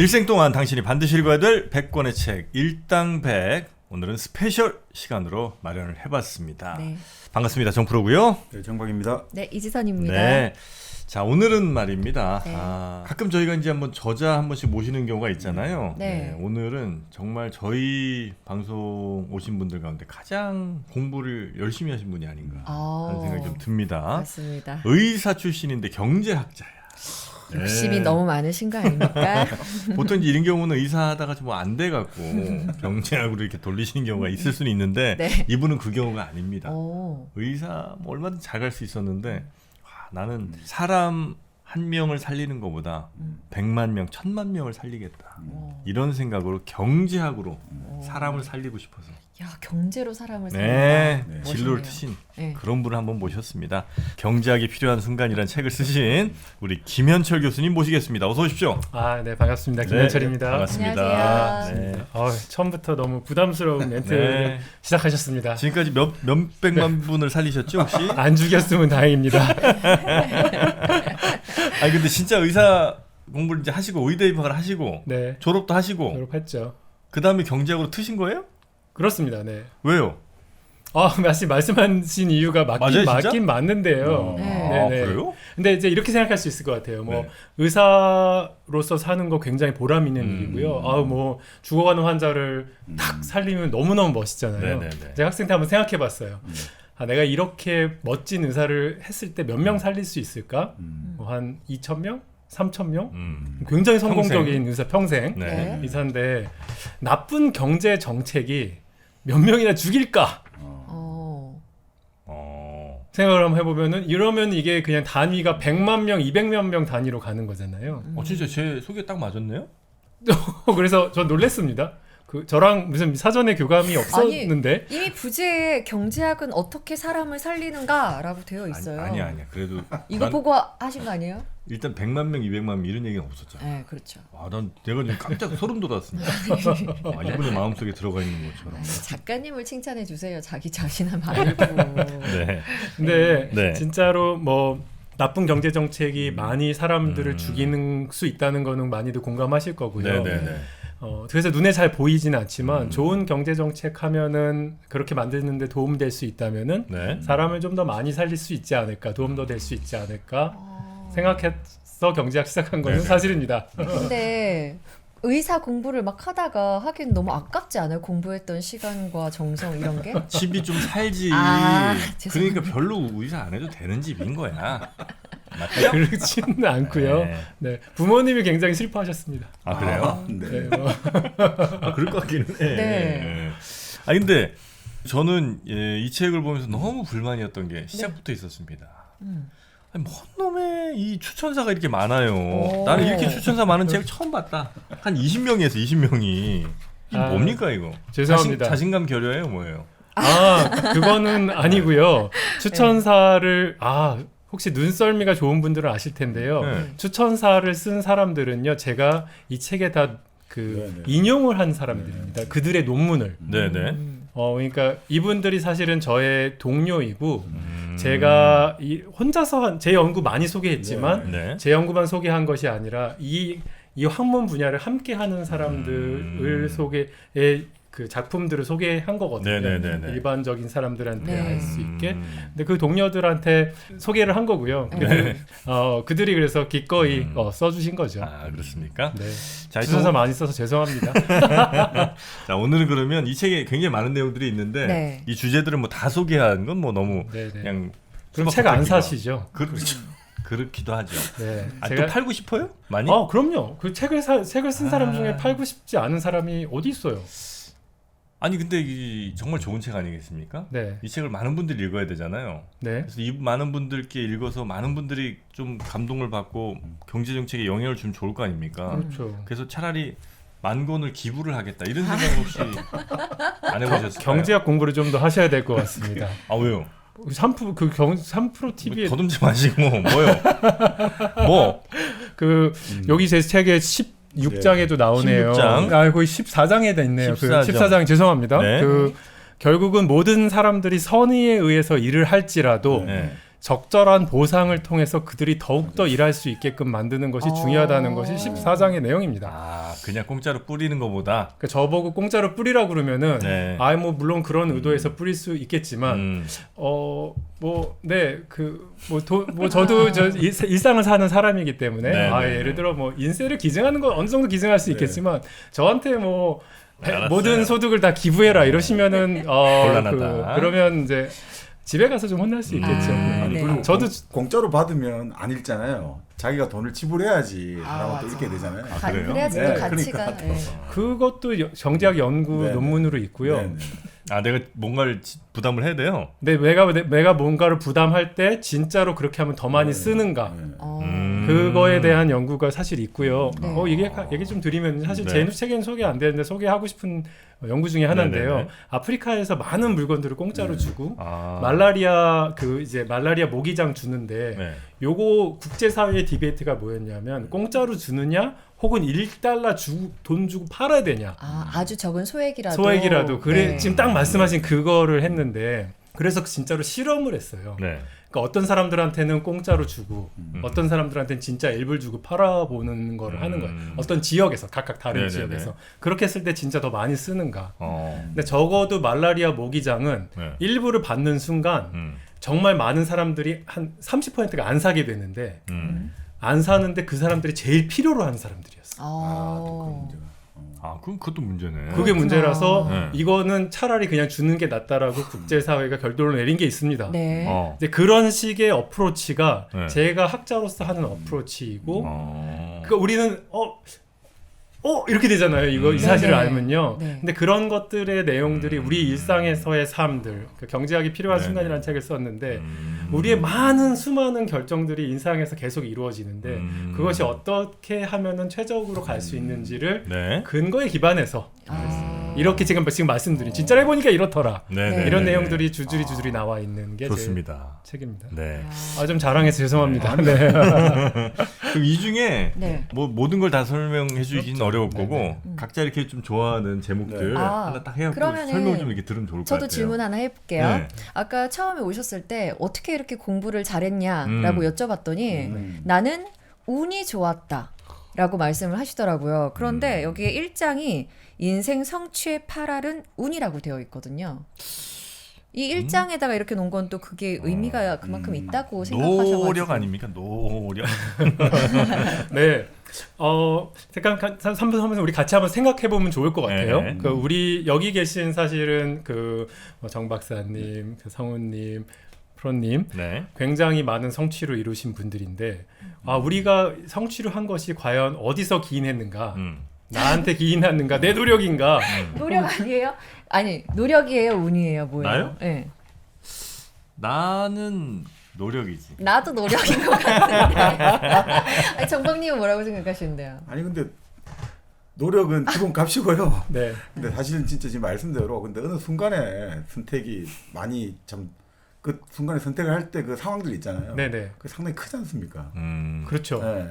일생 동안 당신이 반드시 읽어야 될 100권의 책 일당백, 오늘은 스페셜 시간으로 마련을 해봤습니다. 네. 반갑습니다. 정프로고요. 네, 정박입니다. 네, 이지선입니다. 네. 자, 오늘은 말입니다. 네. 가끔 저희가 이제 한번 저자 한 번씩 모시는 경우가 있잖아요. 네. 오늘은 정말 저희 방송 오신 분들 가운데 가장 공부를 열심히 하신 분이 아닌가 하는 생각이 좀 듭니다. 맞습니다. 의사 출신인데 경제학자야. 욕심이 네. 너무 많으신 거 아닙니까? 보통 이제 이런 경우는 의사하다가 좀 안 돼갖고 경제학으로 이렇게 돌리시는 경우가 있을 수는 있는데 네. 이분은 그 경우가 아닙니다. 오. 의사 뭐 얼마든지 잘 갈 수 있었는데 나는 사람 한 명을 살리는 것보다 100만 명, 1000만 명을 살리겠다. 이런 생각으로 경제학으로 사람을 살리고 싶어서 야, 경제로 사람을 살린다. 네, 네. 진로를 멋있네요. 트신 네. 그런 분을 한번 모셨습니다. 경제학이 필요한 순간이라는 책을 쓰신 우리 김현철 교수님 모시겠습니다. 어서 오십시오. 아, 네, 반갑습니다. 김현철입니다. 네, 반갑습니다. 안녕하세요. 네. 처음부터 너무 부담스러운 멘트를 네. 시작하셨습니다. 지금까지 몇백만 분을 살리셨죠 혹시? 안 죽였으면 다행입니다. 아니 근데 진짜 의사 공부를 이제 하시고 의대 입학을 하시고 네, 졸업도 하시고 졸업했죠. 그 다음에 경제학으로 트신 거예요? 그렇습니다. 네. 왜요? 말씀하신 이유가 맞아요, 진짜? 맞긴 맞는데요. 네. 아, 네. 그래요? 근데 이제 이렇게 생각할 수 있을 것 같아요. 뭐 네. 의사로서 사는 거 굉장히 보람 있는 일이고요. 뭐 죽어가는 환자를 탁 살리면 너무너무 멋있잖아요. 네네네. 제가 학생 때 한번 생각해봤어요. 내가 이렇게 멋진 의사를 했을 때 몇 명 살릴 수 있을까? 뭐 한 2,000명? 3,000명? 굉장히 성공적인 의사 평생 네. 네. 의사인데 나쁜 경제 정책이 몇 명이나 죽일까? 생각을 한번 해보면은 이러면 이게 그냥 단위가 100만 명, 200만 명 단위로 가는 거잖아요. 진짜 제 소개 딱 맞았네요? 그래서 전 놀랐습니다. 저랑 무슨 사전에 교감이 없었는데 이미 부제에 경제학은 어떻게 사람을 살리는가라고 되어 있어요. 아니야. 그래도 이거 난 보고 하신 거 아니에요? 일단 100만 명, 200만 명 이런 얘기는 없었잖아. 네, 그렇죠. 난 내가 좀 깜짝 소름 돋았습니다. 이분의 마음속에 들어가 있는 것처럼. 작가님을 칭찬해 주세요. 자기 자신을 말고. 네. 근데 네. 진짜로 뭐 나쁜 경제 정책이 많이 사람들을 죽이는 수 있다는 거는 많이들 공감하실 거고요. 네네네. 그래서 눈에 잘 보이지는 않지만 좋은 경제 정책 하면은 그렇게 만드는데 도움될 수 있다면은 네. 사람을 좀 더 많이 살릴 수 있지 않을까, 도움도 될 수 있지 않을까 생각해서 경제학 시작한 거는 네네. 사실입니다. 근데 의사 공부를 막 하다가 하긴 너무 아깝지 않아요? 공부했던 시간과 정성 이런 게? 집이 좀 살지. 죄송합니다. 그러니까 별로 의사 안 해도 되는 집인 거야. 맞죠? 그렇지는 않고요. 네. 네, 부모님이 굉장히 슬퍼하셨습니다. 아 그래요? 네. 네, 뭐. 그럴 것 같기는 해. 네. 근데 저는 이 책을 보면서 너무 불만이었던 게 시작부터 있었습니다. 아니, 뭔 놈의 이 추천사가 이렇게 많아요. 오. 나는 이렇게 추천사 많은 책을 처음 봤다. 한 20명이었어, 20명이. 이게 뭡니까 이거? 죄송합니다. 자신감 결여예요, 뭐예요? 그거는 아니고요. 추천사를 혹시 눈썰미가 좋은 분들은 아실 텐데요. 네. 추천사를 쓴 사람들은요, 제가 이 책에 다 인용을 한 사람들입니다. 그들의 논문을. 네네. 그러니까 이분들이 사실은 저의 동료이고, 제가 혼자서 제 연구 많이 소개했지만, 네. 제 연구만 소개한 것이 아니라 이 학문 분야를 함께 하는 사람들을 그 작품들을 소개한 거거든요. 네네네네. 일반적인 사람들한테 네. 알 수 있게. 근데 그 동료들한테 소개를 한 거고요. 그들이 그래서 기꺼이 써주신 거죠. 그렇습니까? 네. 자, 추천사 많이 써서 죄송합니다. 자, 오늘은 그러면 이 책에 굉장히 많은 내용들이 있는데 네. 이 주제들을 뭐 다 소개한 건 뭐 너무 네네. 그냥 그럼 책 안 사시죠? 그렇죠. 그렇기도 하죠. 네. 또 팔고 싶어요? 많이? 그럼요. 그 책을 쓴 사람 중에 팔고 싶지 않은 사람이 어디 있어요? 아니 근데 정말 좋은 책 아니겠습니까? 네. 이 책을 많은 분들이 읽어야 되잖아요. 네. 그래서 이 많은 분들께 읽어서 많은 분들이 좀 감동을 받고 경제 정책에 영향을 주면 좋을 거 아닙니까? 그렇죠. 그래서 차라리 10,000권을 기부를 하겠다 이런 생각 혹시 안 해보셨을까요? 경제학 공부를 좀 더 하셔야 될 것 같습니다. 왜요? 3프로 TV에 거듭지 마시고 뭐요? 뭐? 여기 제 책에 16장에도 나오네요. 16장. 거의 14장에도 있네요. 14장. 14장 죄송합니다. 네. 결국은 모든 사람들이 선의에 의해서 일을 할지라도 네. 적절한 보상을 통해서 그들이 더욱더 일할 수 있게끔 만드는 것이 중요하다는 것이 14장의 내용입니다. 그냥 공짜로 뿌리는 것보다. 그러니까 저보고 공짜로 뿌리라고 그러면은 네. 뭐 물론 그런 의도에서 뿌릴 수 있겠지만 저도 일상을 사는 사람이기 때문에 네. 예를 들어 뭐 인세를 기증하는 건 어느 정도 기증할 수 있겠지만 저한테 뭐 알았어요. 모든 소득을 다 기부해라 이러시면은 곤란하다. 그러면 이제 집에 가서 좀 혼날 수 있겠죠. 네. 그리고 저도 공짜로 받으면 안 읽잖아요. 자기가 돈을 지불해야지 맞아. 하나가 또 읽게 되잖아요. 그래요? 그래야지 네, 또 가치가. 그러니까. 네. 그것도 정치학 연구 네. 논문으로 있고요. 네, 네. 내가 뭔가를 부담을 해야 돼요. 근데 내가 뭔가를 부담할 때 진짜로 그렇게 하면 더 많이 쓰는가? 네. 그거에 대한 연구가 사실 있고요. 네. 얘기 좀 드리면 사실 네. 제 책에는 소개 안 되는데 소개하고 싶은 연구 중에 하나인데요. 네네네. 아프리카에서 많은 물건들을 공짜로 네. 주고 아. 말라리아 말라리아 모기장 주는데 네. 요거 국제사회의 디베이트가 뭐였냐면 공짜로 주느냐 혹은 1달러 돈 주고 팔아야 되냐. 아주 적은 소액이라도. 그래 네. 지금 딱 말씀하신 그거를 했는데 그래서 진짜로 실험을 했어요. 네. 그러니까 어떤 사람들한테는 공짜로 주고 어떤 사람들한테는 진짜 일불 주고 팔아보는 거를 하는 거예요. 어떤 지역에서 각각 다른 네네네. 지역에서 그렇게 했을 때 진짜 더 많이 쓰는가. 근데 네. 적어도 말라리아 모기장은 일부를 받는 순간 정말 많은 사람들이 한 30%가 안 사게 되는데 안 사는데 그 사람들이 제일 필요로 하는 사람들이었어. 또 그런 문제가. 그럼 그것도 문제네. 그게 문제라서 네. 이거는 차라리 그냥 주는 게 낫다라고 국제사회가 결론을 내린 게 있습니다. 네. 이제 그런 식의 어프로치가 네. 제가 학자로서 하는 어프로치이고 그러니까 우리는 이렇게 되잖아요. 이 사실을 네네. 알면요. 네. 근데 그런 것들의 내용들이 우리 일상에서의 삶들, 그 경제학이 필요한 네네. 순간이라는 책을 썼는데 우리의 많은 수많은 결정들이 일상에서 계속 이루어지는데 그것이 어떻게 하면은 최적으로 갈 수 있는지를 네. 근거에 기반해서 아. 이렇게 지금 말씀드린 진짜로 해보니까 이렇더라. 네. 이런 내용들이 주주리 나와 있는 게 제 좋습니다. 책입니다. 네. 좀 자랑해서 죄송합니다. 네. 그럼 이 중에 네. 뭐 모든 걸 다 설명해 주기는 어려울 거고 네, 각자 이렇게 좀 좋아하는 제목들 네. 하나 딱 해갖고 그러면은 설명 좀 이렇게 들으면 좋을 것 같아요. 저도 질문 하나 해볼게요. 네. 아까 처음에 오셨을 때 어떻게 이렇게 공부를 잘했냐라고 여쭤봤더니 나는 운이 좋았다라고 말씀을 하시더라고요. 그런데 여기에 1장이 인생 성취의 8알은 운이라고 되어 있거든요. 이 1장에다가 이렇게 놓은 건 또 그게 의미가 그만큼 있다고 생각하셔가지고. 노력 아닙니까? 노력. 네. 잠깐 3분 하면서 우리 같이 한번 생각해 보면 좋을 것 같아요. 네. 우리 여기 계신 사실은 정 박사님, 성우님, 프로님 네. 굉장히 많은 성취를 이루신 분들인데 우리가 성취를 한 것이 과연 어디서 기인했는가? 나한테 기인했는가? 내 노력인가? 노력 아니에요? 아니 노력이에요, 운이에요, 뭐예요? 나요? 네. 나는 노력이지. 나도 노력인 것 같은데. 아니, 정박님은 뭐라고 생각하시는데요? 아니 근데 노력은 기본 값이고요. 네. 근데 사실은 진짜 지금 말씀대로 근데 어느 순간에 선택이 많이 그 순간에 선택을 할 때 그 상황들 있잖아요. 네네. 그 상당히 크지 않습니까? 그렇죠. 네.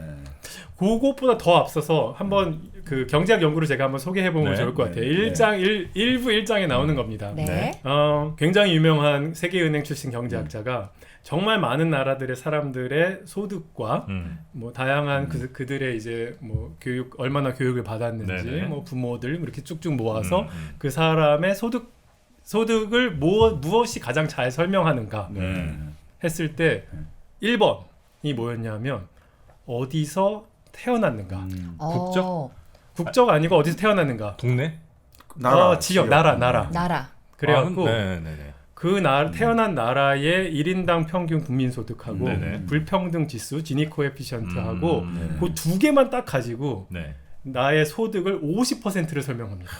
그것보다 더 앞서서 한번 그 경제학 연구를 제가 한번 소개해 보면 네. 좋을 것 같아요. 네. 1부 1장에 나오는 겁니다. 네. 네. 굉장히 유명한 세계은행 출신 경제학자가 정말 많은 나라들의 사람들의 소득과 뭐 다양한 그들의 이제 뭐 얼마나 교육을 받았는지 네네. 뭐 부모들 이렇게 쭉쭉 모아서 그 사람의 소득을 무엇이 가장 잘 설명하는가 네. 했을 때 1번이 뭐였냐면 어디서 태어났는가. 국적? 국적 아니고 어디서 태어났는가. 동네? 지역, 나라. 나라. 그래갖고 네네네. 태어난 나라의 1인당 평균 국민소득하고 네네. 불평등 지수, 지니 코에피션트하고 네. 그 두 개만 딱 가지고 네. 나의 소득을 50%를 설명합니다.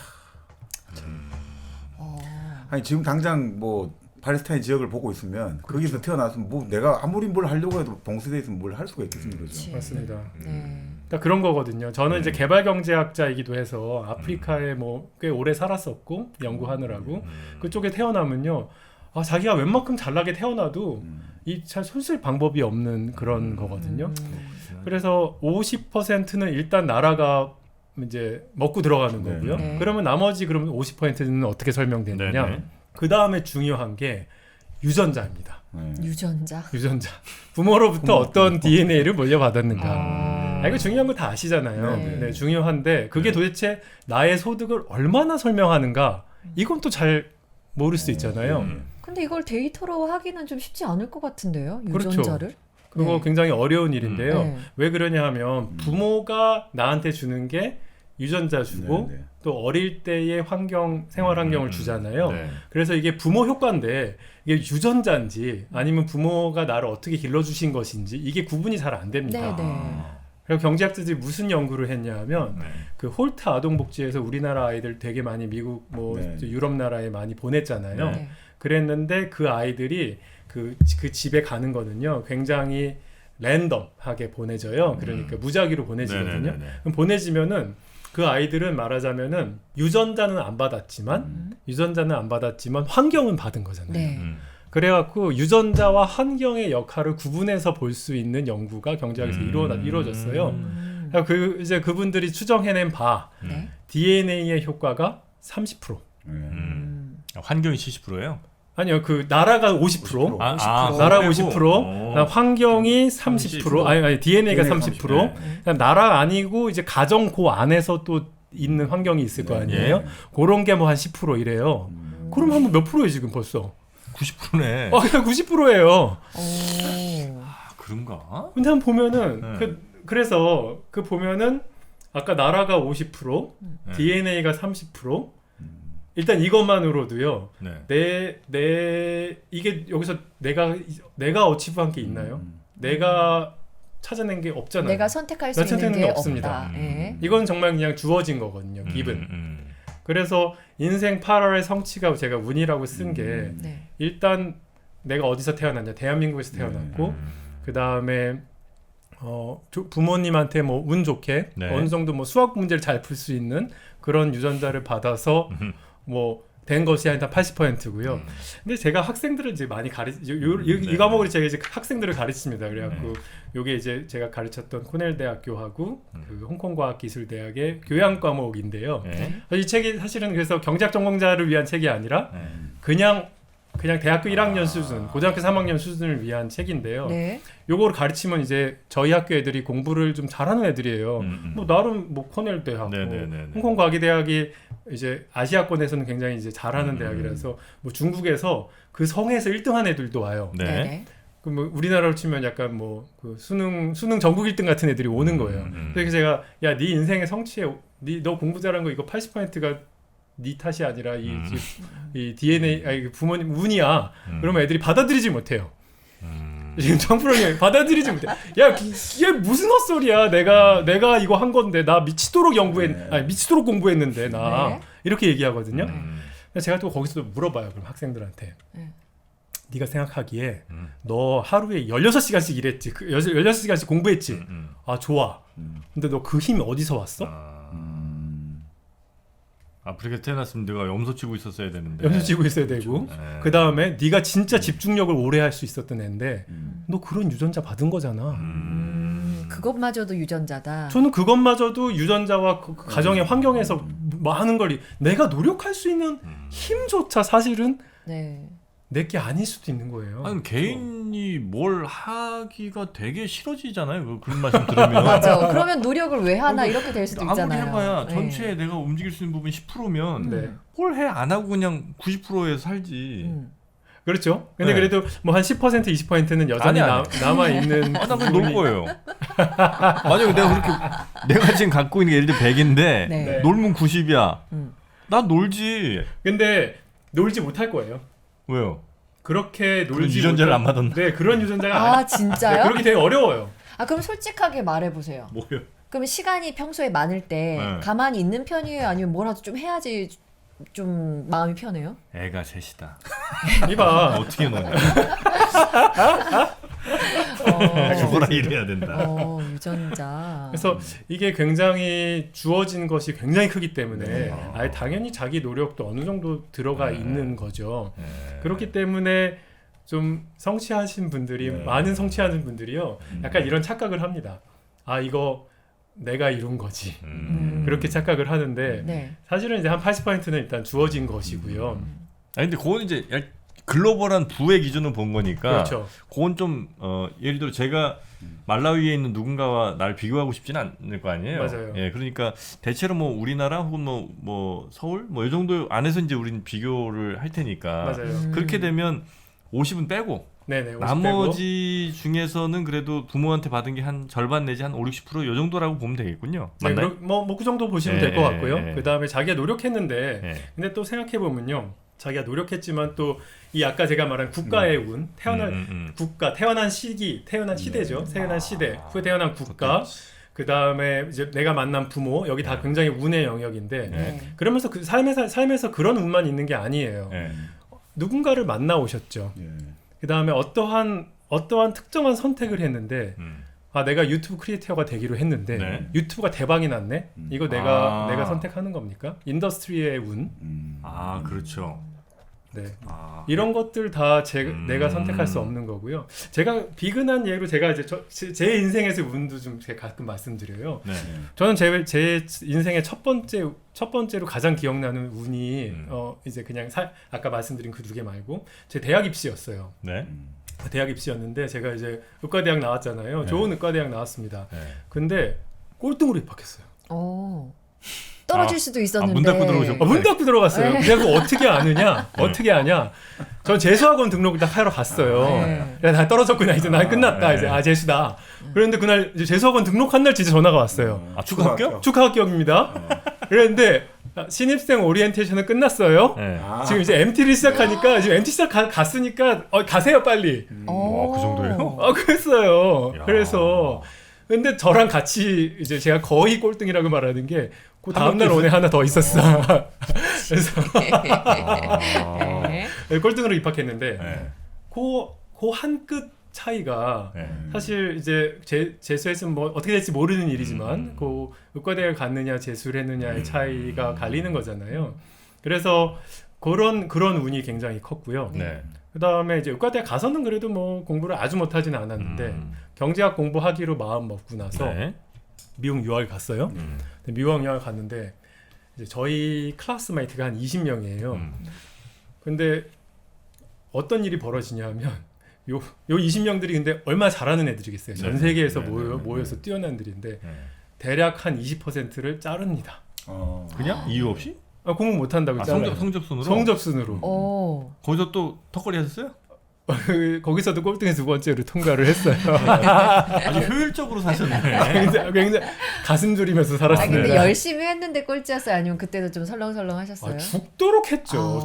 아니 지금 당장 뭐 팔레스타인 지역을 보고 있으면 거기서 태어났으면 뭐 내가 아무리 뭘 하려고 해도 봉쇄돼 있으면 뭘 할 수가 있겠습니까? 그죠? 맞습니다. 네. 그러니까 그런 거거든요. 저는 이제 개발 경제학자이기도 해서 아프리카에 뭐 꽤 오래 살았었고 연구하느라고 그쪽에 태어나면요. 자기가 웬만큼 잘나게 태어나도 이 잘 손쓸 방법이 없는 그런 거거든요. 그래서 50%는 일단 나라가 이제 먹고 들어가는 네. 거고요. 네. 그러면 나머지 50%는 어떻게 설명되느냐? 네네. 그 다음에 중요한 게 유전자입니다. 네. 유전자. 유전자. 부모로부터 어떤 DNA를 물려받았는가. 이거 중요한 거 다 아시잖아요. 네. 네, 중요한데 그게 네. 도대체 나의 소득을 얼마나 설명하는가? 이건 또 잘 모를 수 있잖아요. 근데 이걸 데이터로 하기는 좀 쉽지 않을 것 같은데요. 그렇죠. 유전자를. 그거 네. 굉장히 어려운 일인데요. 네. 왜 그러냐 하면 부모가 나한테 주는 게 유전자 주고 네, 네. 또 어릴 때의 생활 환경을 주잖아요. 네. 그래서 이게 부모 효과인데 이게 유전자인지 아니면 부모가 나를 어떻게 길러주신 것인지 이게 구분이 잘 안 됩니다. 네, 네. 그리고 경제학자들이 무슨 연구를 했냐 하면 네. 그 홀트 아동복지에서 우리나라 아이들 되게 많이 미국 뭐 네. 유럽 나라에 많이 보냈잖아요. 네. 그랬는데 그 아이들이 그 집에 가는 거는요 굉장히 랜덤하게 보내져요. 그러니까 무작위로 보내지거든요. 네네네네. 그럼 보내지면은 그 아이들은 말하자면은 유전자는 안 받았지만 환경은 받은 거잖아요. 네. 그래갖고 유전자와 환경의 역할을 구분해서 볼 수 있는 연구가 경제학에서 이루어졌어요. 그러니까 이제 그분들이 추정해낸 바 네. DNA의 효과가 30%. 환경이 70%예요? 아니요, 그 나라가 50%, 나라 50%, 그다음 환경이 30%, 아니 DNA가 30%, 그다음 나라 아니고 이제 가정 그 안에서 또 있는 환경이 있을 거 아니에요. 그런 게 뭐 한 10% 이래요. 그럼 한번 몇 프로예요 지금 벌써? 90%네. 그냥 90%예요. 아, 그런가? 근데 한번 보면은 네. 그래서 그 보면은 아까 나라가 50%, 네. DNA가 30%. 일단 이것만으로도요. 네. 이게 여기서 내가 어치브한 게 있나요? 내가 찾아낸 게 없잖아요. 내가 선택할 수 있는 선택하는 게 게 없습니다. 없다. 예. 이건 정말 그냥 주어진 거거든요. 기분. 그래서 인생 8월의 성취가 제가 운이라고 쓴 게 네. 일단 내가 어디서 태어났냐, 대한민국에서 태어났고 그 다음에 부모님한테 뭐 운 좋게 네. 어느 정도 뭐 수학 문제를 잘 풀 수 있는 그런 유전자를 받아서 뭐 된 것이 한 80%고요. 근데 제가 학생들을 이제 많이 이 과목을 제가 이제 학생들을 가르칩니다. 그래갖고 요게 이제 제가 가르쳤던 코넬 대학교하고 그 홍콩 과학기술대학의 교양 과목인데요. 네. 이 책이 사실은 그래서 경제학 전공자를 위한 책이 아니라 그냥 대학교 1학년 수준, 고등학교 3학년 수준을 위한 책인데요. 네. 요거를 가르치면 이제 저희 학교 애들이 공부를 좀 잘하는 애들이에요. 뭐 나름 뭐 코넬 대학, 홍콩 과기대학이 이제 아시아권에서는 굉장히 이제 잘하는 대학이라서 뭐 중국에서 그 성에서 1등한 애들도 와요. 네. 네. 그 뭐 우리나라로 치면 약간 뭐 그 수능 전국 1등 같은 애들이 오는 거예요. 그래서 제가 야, 네 인생의 성취에 너 공부 잘한 거 이거 80%가 네 탓이 아니라 이 DNA 아니 부모님 운이야. 그러면 애들이 받아들이지 못해요. 지금 정프로님 받아들이지 못해. 야, 이게 무슨 헛소리야? 내가 이거 한 건데 나 미치도록 미치도록 공부했는데 나 네. 이렇게 얘기하거든요. 그래서 제가 또 거기서 물어봐요. 그럼 학생들한테. 네. 네가 생각하기에 너 하루에 16시간씩 일했지. 16시간씩 공부했지. 아, 좋아. 근데 너 그 힘이 어디서 왔어? 아프리카에 태어났으면 내가 염소 치고 있었어야 되는데. 염소 치고 있어야 되고. 그 다음에 네가 진짜 집중력을 오래 할 수 있었던 애인데 너 그런 유전자 받은 거잖아. 그것마저도 유전자다. 저는 그것마저도 유전자와 그 가정의 환경에서 많은 걸 내가 노력할 수 있는 힘조차 사실은 네. 내게 아닐 수도 있는 거예요. 아니 개인이 뭘 하기가 되게 싫어지잖아요. 그런 말씀 들으면. 맞아. 그러면 노력을 왜 하나 이렇게 될 수도 아무리 있잖아요. 해봐야 네. 전체에 내가 움직일 수 있는 부분 10%면 네. 뭘 해 안 하고 그냥 90%에서 살지. 그렇죠. 근데 네. 그래도 뭐 한 10% 20%는 여전히 아니. 남아 있는. 나 그냥 놀 거예요. 만약에 내가 지금 갖고 있는 게 예를 들어 100인데 네. 놀면 90이야. 나 놀지. 근데 놀지 못할 거예요. 왜요? 그렇게 그런 놀지 유전자를 못할- 안 받았나? 네, 그런 유전자가 아 진짜요? 그렇게 되게 어려워요. 아 그럼 솔직하게 말해보세요. 뭐요? 그럼 시간이 평소에 많을 때 네. 가만히 있는 편이에요? 아니면 뭐라도 좀 해야지 좀 마음이 편해요? 애가 셋이다. 이봐. 어떻게 노냐? 어, 죽어라 이래야 된다. 유전자. 그래서 이게 굉장히 주어진 것이 굉장히 크기 때문에 네. 아예 당연히 자기 노력도 어느 정도 들어가 네. 있는 거죠. 네. 그렇기 때문에 좀 성취하신 분들이 네. 많은 성취하는 분들이요. 약간 이런 착각을 합니다. 아, 이거 내가 이룬 거지. 그렇게 착각을 하는데 네. 사실은 이제 한 80%는 일단 주어진 것이고요. 아니 근데 그건 이제 글로벌한 부의 기준을 본 거니까 그렇죠. 그건 좀 예를 들어 제가 말라위에 있는 누군가와 날 비교하고 싶지는 않을 거 아니에요. 맞아요. 예, 그러니까 대체로 뭐 우리나라 혹은 뭐 서울 뭐 이 정도 안에서 이제 우리는 비교를 할 테니까 맞아요. 그렇게 되면 50은 빼고 네네. 50 나머지 중에서는 그래도 부모한테 받은 게 한 절반 내지 한 5-60%이 정도라고 보면 되겠군요. 네, 맞나요? 그 정도 보시면 예, 될 것 같고요. 예, 예. 그 다음에 자기가 노력했는데, 예. 근데 또 생각해 보면요, 자기가 노력했지만 또 이 아까 제가 말한 국가의 운, 국가, 태어난 시기, 태어난 시대죠. 태어난 시대, 후에 태어난 국가, 그 다음에 이제 내가 만난 부모, 여기 다 굉장히 운의 영역인데, 네. 그러면서 그 삶에서 그런 운만 있는 게 아니에요. 예. 누군가를 만나 오셨죠. 예. 그 다음에 어떠한 특정한 선택을 했는데, 아 내가 유튜브 크리에이터가 되기로 했는데 네. 유튜브가 대박이 났네. 이거 내가 아. 선택하는 겁니까? 인더스트리의 운. 아, 그렇죠. 네. 아, 이런 것들 다 내가 선택할 수 없는 거고요. 제가 비근한 예로 제가 이제 제 인생에서 운도 좀 제가 가끔 말씀드려요. 네. 저는 제 인생의 첫 번째로 가장 기억나는 운이 이제 그냥 아까 말씀드린 그 두 개 말고 제 대학 입시였어요. 네. 대학 입시였는데 제가 이제 의과대학 나왔잖아요. 네. 좋은 의과대학 나왔습니다. 네. 근데 꼴등으로 입학했어요. 떨어질 수도 있었는데. 문 닫고 들어오셨고. 문 닫고 들어갔어요. 네. 그래서 어떻게 아느냐? 네. 어떻게 아냐? 전 재수학원 등록을 딱 하러 갔어요. 네. 야, 나 떨어졌구나. 이제 난 끝났다. 네. 이제 재수다. 그런데 그날 이제 재수학원 등록한 날 진짜 전화가 왔어요. 아, 축하 합격? 축하 합격입니다. 그랬는데 신입생 오리엔테이션은 끝났어요. 네. 지금 이제 MT를 시작하니까 지금 MT 시작 갔으니까 가세요 빨리. 와, 그 정도예요? 그랬어요. 야. 그래서 근데 저랑 같이 이제 제가 거의 꼴등이라고 말하는 게 그 다음날 오늘 하나 더 있었어. 그래서 네. 꼴등으로 입학했는데 네. 그 한 끗 차이가 네. 사실 이제 재수했으면 뭐 어떻게 될지 모르는 일이지만 그 의과대를 갔느냐 재수를 했느냐의 차이가 갈리는 거잖아요. 그래서 그런 운이 굉장히 컸고요. 네. 그 다음에 이제 의과대 가서는 그래도 뭐 공부를 아주 못하지는 않았는데 경제학 공부하기로 마음 먹고 나서 네. 미국 유학을 갔어요. 근데 미국 유학을 갔는데 이제 저희 클래스메이트가 한 20명이에요. 근데 어떤 일이 벌어지냐면 요 20명들이 근데 얼마나 잘하는 애들이겠어요. 전 세계에서 모여서 뛰어난 애들인데 네. 대략 한 20%를 자릅니다. 그냥 이유 없이? 공부 못한다고 아, 잘라요. 성적순으로? 성적순으로. 거기서 또 턱걸이 하셨어요? 거기서도 꼴등에서 두 번째로 통과를 했어요. 아주 효율적으로 사셨네. 굉장히 가슴 졸이면서 아 살았습니다. 근데 열심히 했는데 꼴찌였어요? 아니면 그때도 좀 설렁설렁 하셨어요? 죽도록 했죠.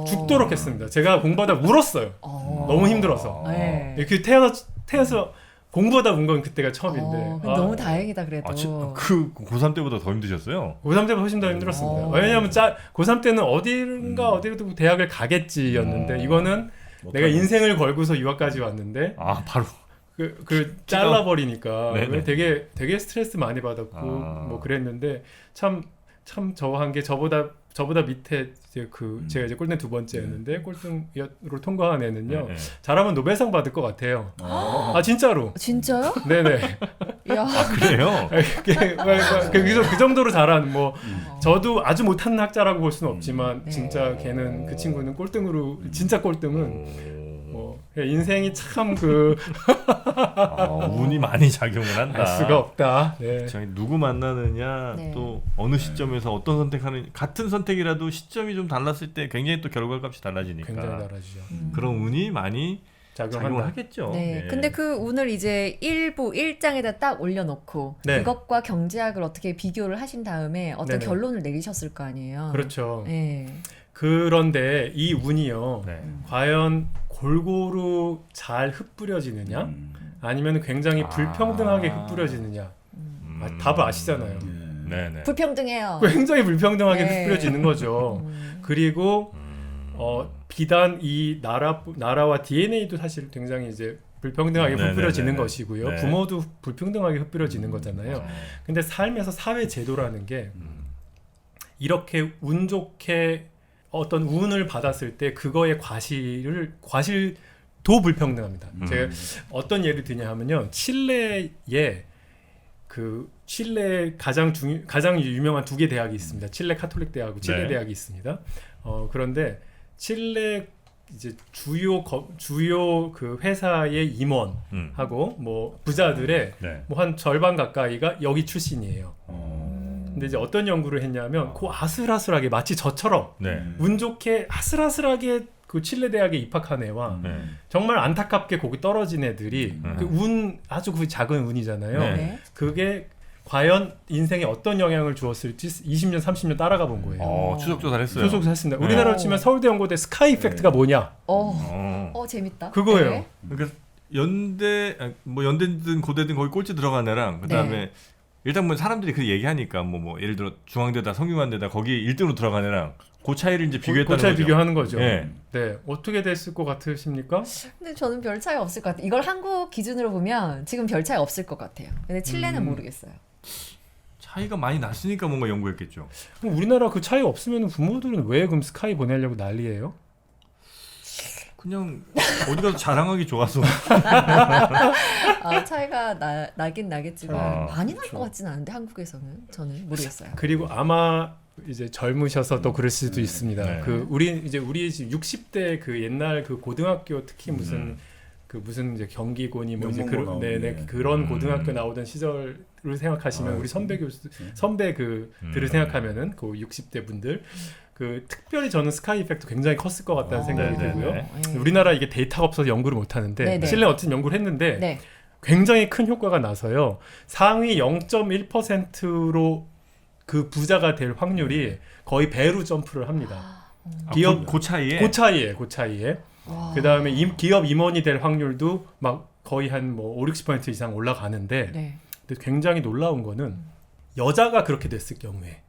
죽도록 했습니다. 제가 공부하다 울었어요. 너무 힘들어서. 네. 이렇게 태어나서 공부하다 운 건 그때가 처음인데. 근데 너무 다행이다 그래도. 그 고3 때보다 더 힘드셨어요? 고3 때보다 훨씬 더 힘들었습니다. 왜냐하면 고3 때는 어디로 대학을 가겠지였는데 이거는 내가 인생을 걸고서 유학까지 왔는데 아, 바로. 그 잘라버리니까 네네. 되게 스트레스 많이 받았고 뭐 그랬는데 참 저한 게 저보다 밑에 이제 제가 이제 꼴등 두 번째였는데 꼴등으로 통과한 애는요. 네. 잘하면 노벨상 받을 것 같아요. 아 진짜로. 진짜요? 네네. 야. 그래요? 그 정도로 잘한 뭐 저도 아주 못한 학자라고 볼 수는 없지만 네. 진짜 걔는 그 친구는 꼴등으로 진짜 꼴등은 인생이 참 운이 많이 작용을 한다. 알 수가 없다. 네. 누구 만나느냐, 네. 또 어느 시점에서 어떤 선택하는 같은 선택이라도 시점이 좀 달랐을 때 굉장히 또 결과값이 달라지니까 굉장히 달라지죠. 그런 운이 많이 작용을 작용한다. 하겠죠. 네. 예. 근데 그 운을 이제 1장에다 딱 올려놓고 네. 그것과 경제학을 어떻게 비교를 하신 다음에 어떤 네네. 결론을 내리셨을 거 아니에요. 그렇죠. 네. 그런데 이 운이요. 네. 과연 골고루 잘 흩뿌려지느냐 아니면 굉장히 불평등하게 흩뿌려지느냐 답을 아시잖아요. 네네. 불평등해요. 굉장히 불평등하게 네. 흩뿌려지는 거죠. 그리고 비단 이 나라와 DNA도 사실 굉장히 이제 불평등하게 흩뿌려지는 네네네네. 것이고요. 네. 부모도 불평등하게 흩뿌려지는 거잖아요. 근데 삶에서 사회 제도라는 게 이렇게 운 좋게 어떤 운을 받았을 때 그거의 과실도 불평등합니다. 제가 어떤 예를 드냐 하면요. 칠레에 가장 유명한 두 개 대학이 있습니다. 칠레 카톨릭 대학하고 칠레 네. 대학이 있습니다. 그런데 칠레 이제 주요 그 회사의 임원하고 뭐 부자들의 네. 뭐 한 절반 가까이가 여기 출신이에요. 근데 이제 어떤 연구를 했냐면 그 아슬아슬하게 마치 저처럼 네. 운 좋게 아슬아슬하게 그 칠레 대학에 입학한 애와 네. 정말 안타깝게 거기 떨어진 애들이 그 운 아주 그 작은 운이잖아요. 네. 네. 그게 과연 인생에 어떤 영향을 주었을지 20년, 30년 따라가 본 거예요. 추적 조사를 했어요. 소속을 했습니다. 네. 우리나라로 치면 서울대 연고대 스카이 이펙트가 뭐냐? 재밌다. 그거예요. 네. 그러니까 연대든 고대든 거기 꼴찌 들어간 애랑 그다음에 네. 일단 뭐 사람들이 그 얘기하니까 뭐 예를 들어 중앙대다 성균관대다 거기 1등으로 들어간 애랑 그 차이를 이제 비교했다는 고차이 거죠. 비교하는 거죠. 네. 네. 어떻게 됐을 것 같으십니까? 근데 저는 별 차이 없을 것 같아요. 이걸 한국 기준으로 보면 지금 별 차이 없을 것 같아요. 근데 칠레는 모르겠어요. 차이가 많이 났으니까 뭔가 연구했겠죠. 그럼 우리나라 그 차이 없으면 부모들은 왜 그럼 스카이 보내려고 난리예요? 그냥 어디 가서 자랑하기 좋아서. 차이가 나긴 나겠지만 많이 날 것 같지는 않은데 한국에서는 저는 모르겠어요. 그리고 아마 이제 젊으셔서 또 그럴 수도 있습니다. 네. 우리 60대 그 옛날 그 고등학교 특히 무슨 이제 경기고니 뭐 이제 명문고 나오는, 그런 고등학교 나오던 시절을 생각하시면 우리 선배 그들을 생각하면은 그 60대 분들 그 특별히 저는 스카이 이펙트 굉장히 컸을 것 같다는 생각이 네, 들고요. 네, 우리나라 이게 데이터가 없어서 연구를 못 하는데 네네. 실내 어쨌든 연구를 했는데 네. 굉장히 큰 효과가 나서요. 상위 0.1%로 그 부자가 될 확률이 거의 배로 점프를 합니다. 기업 그 차이에. 그 차이에. 그 다음에 기업 임원이 될 확률도 막 거의 한 뭐 5-60% 이상 올라가는데 네. 근데 굉장히 놀라운 거는 여자가 그렇게 됐을 경우에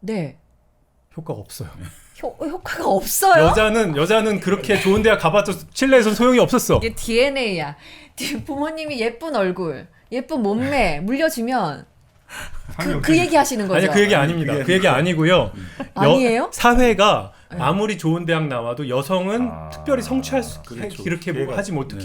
네. 효과가 없어요. 효과가 없어요? 여자는 그렇게 좋은 대학 가봤자 칠레에선 소용이 없었어. 이게 DNA야. 부모님이 예쁜 얼굴, 예쁜 몸매 물려주면 그 얘기 하시는 거죠? 아니 그 얘기 아닙니다. 그 얘기 아니고요. 아니에요? 사회가 아무리 좋은 대학 나와도 여성은 특별히 성취할 수 그렇죠. 이렇게 기회가- 하지 못해 네,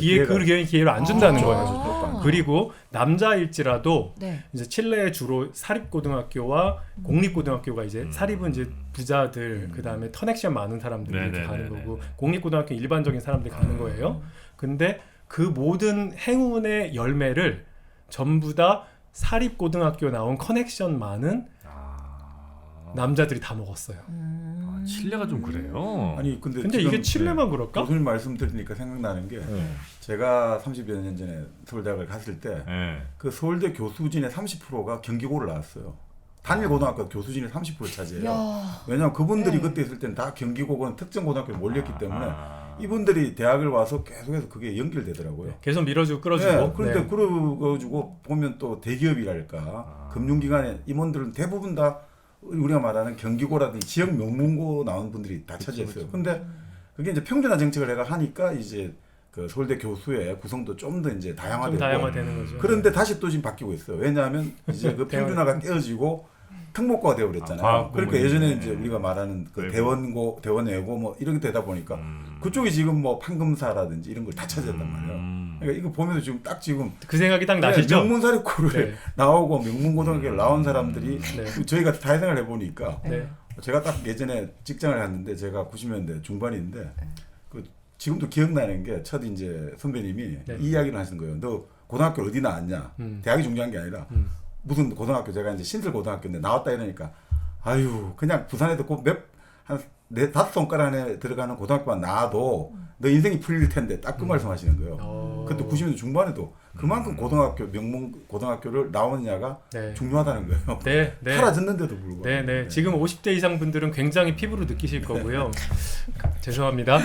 기회를 안 준다는 아. 거예요. 그리고 남자일지라도 네. 이제 칠레에 주로 사립고등학교와 공립고등학교가 이제 사립은 이제 부자들 그다음에 터넥션 많은 사람들이 이렇게 네네네네. 가는 거고 공립고등학교 일반적인 사람들이 가는 거예요. 근데 그 모든 행운의 열매를 전부 다 사립고등학교 나온 커넥션 많은 남자들이 다 먹었어요. 칠레가 좀 그래요. 아니 근데 이게 지금 칠레만 그럴까? 교수님 말씀 들으니까 생각나는 게 제가 30여 년 전에 서울대학을 갔을 때 그 서울대 교수진의 30%가 경기고를 나왔어요. 단일 고등학교 교수진의 30% 차지해요. 야. 왜냐하면 그분들이 네. 그때 있을 때는 다 경기고건 특정 고등학교에 몰렸기 때문에 이분들이 대학을 와서 계속해서 그게 연결되더라고요. 계속 밀어주고 끌어주고. 네, 그런데 네. 그래가지고 보면 또 대기업이랄까 금융기관의 임원들은 대부분 다 우리가 말하는 경기고라든지 지역 명문고 나온 분들이 다 차지했어요. 근데 그게 이제 평준화 정책을 내가 하니까 이제 그 서울대 교수의 구성도 좀 더 이제 좀 다양화되고 다양화되는 거죠. 그런데 다시 또 지금 바뀌고 있어요. 왜냐하면 이제 그 평준화가 깨어지고 특목고가 되어버렸잖아요. 과학 그러니까 부분이, 예전에 네. 이제 우리가 말하는 그 외고. 대원외고 뭐 이렇게 되다 보니까 그쪽이 지금 뭐 판검사라든지 이런 걸 다 차지했단 말이에요. 그러니까 이거 보면서 지금 딱 지금 그 생각이 딱 나시죠? 명문사립고를 네. 나오고 명문고등학교를 나온 사람들이 네. 저희가 사회생활 해보니까 네. 제가 딱 예전에 직장을 갔는데 제가 90년대 중반인데 그 지금도 기억나는 게 첫 이제 선배님이 네. 이 이야기를 하시는 거예요. 너 고등학교 어디 나왔냐? 대학이 중요한 게 아니라 무슨 고등학교 제가 이제 신설고등학교인데 나왔다 이러니까 아유 그냥 부산에도 한 4-5손가락 안에 들어가는 고등학교만 나와도 너 인생이 풀릴 텐데 딱 그 말씀하시는 거예요. 그때 90년대 중반에도 그만큼 고등학교 명문 고등학교를 나오느냐가 네. 중요하다는 거예요. 네, 네. 사라졌는데도 불구하고. 네. 지금 50대 이상 분들은 굉장히 피부로 느끼실 거고요. 죄송합니다.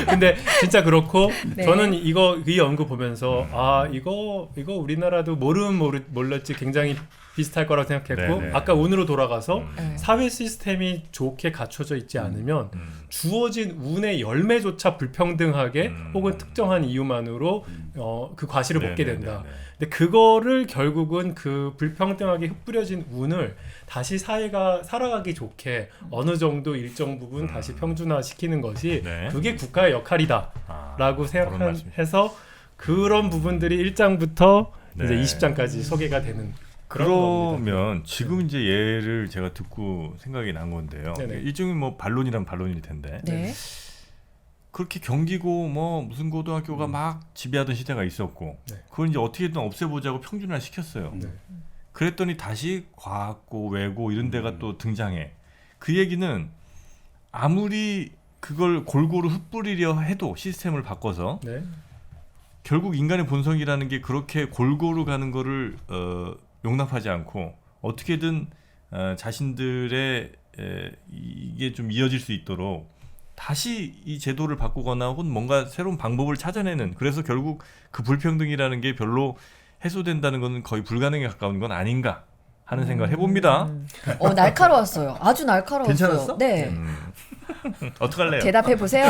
근데 진짜 그렇고 네. 저는 이 연구 보면서 이거 우리나라도 몰랐지 굉장히 비슷할 거라고 생각했고 네네. 아까 운으로 돌아가서 네. 사회 시스템이 좋게 갖춰져 있지 않으면 주어진 운의 열매조차 불평등하게 혹은 특정한 이유만으로 그 과실을 먹게 된다. 근데 그거를 결국은 그 불평등하게 흩뿌려진 운을 다시 사회가 살아가기 좋게 어느 정도 일정 부분 다시 평준화시키는 것이 네. 그게 국가의 역할이다라고 그런 생각해서 그런 부분들이 1장부터 네. 이제 20장까지 소개가 되는 그런 겁니다. 그러면 지금 이제 얘를 제가 듣고 생각이 난 건데요. 네네. 일종의 뭐 반론이란 반론일 텐데 네. 그렇게 경기고 뭐 무슨 고등학교가 막 지배하던 시대가 있었고 네. 그걸 이제 어떻게든 없애보자고 평준화 시켰어요. 네. 그랬더니 다시 과학고 외고 이런 데가 또 등장해. 그 얘기는 아무리 그걸 골고루 흩뿌리려 해도 시스템을 바꿔서 네. 결국 인간의 본성이라는 게 그렇게 골고루 가는 거를 용납하지 않고 어떻게든 자신들의 이게 좀 이어질 수 있도록 다시 이 제도를 바꾸거나 혹은 뭔가 새로운 방법을 찾아내는, 그래서 결국 그 불평등이라는 게 별로 해소된다는 것은 거의 불가능에 가까운 건 아닌가 하는 생각을 해봅니다. 날카로웠어요. 아주 날카로웠어요. 괜찮았어? 네. 어떡할래요? 대답해 보세요.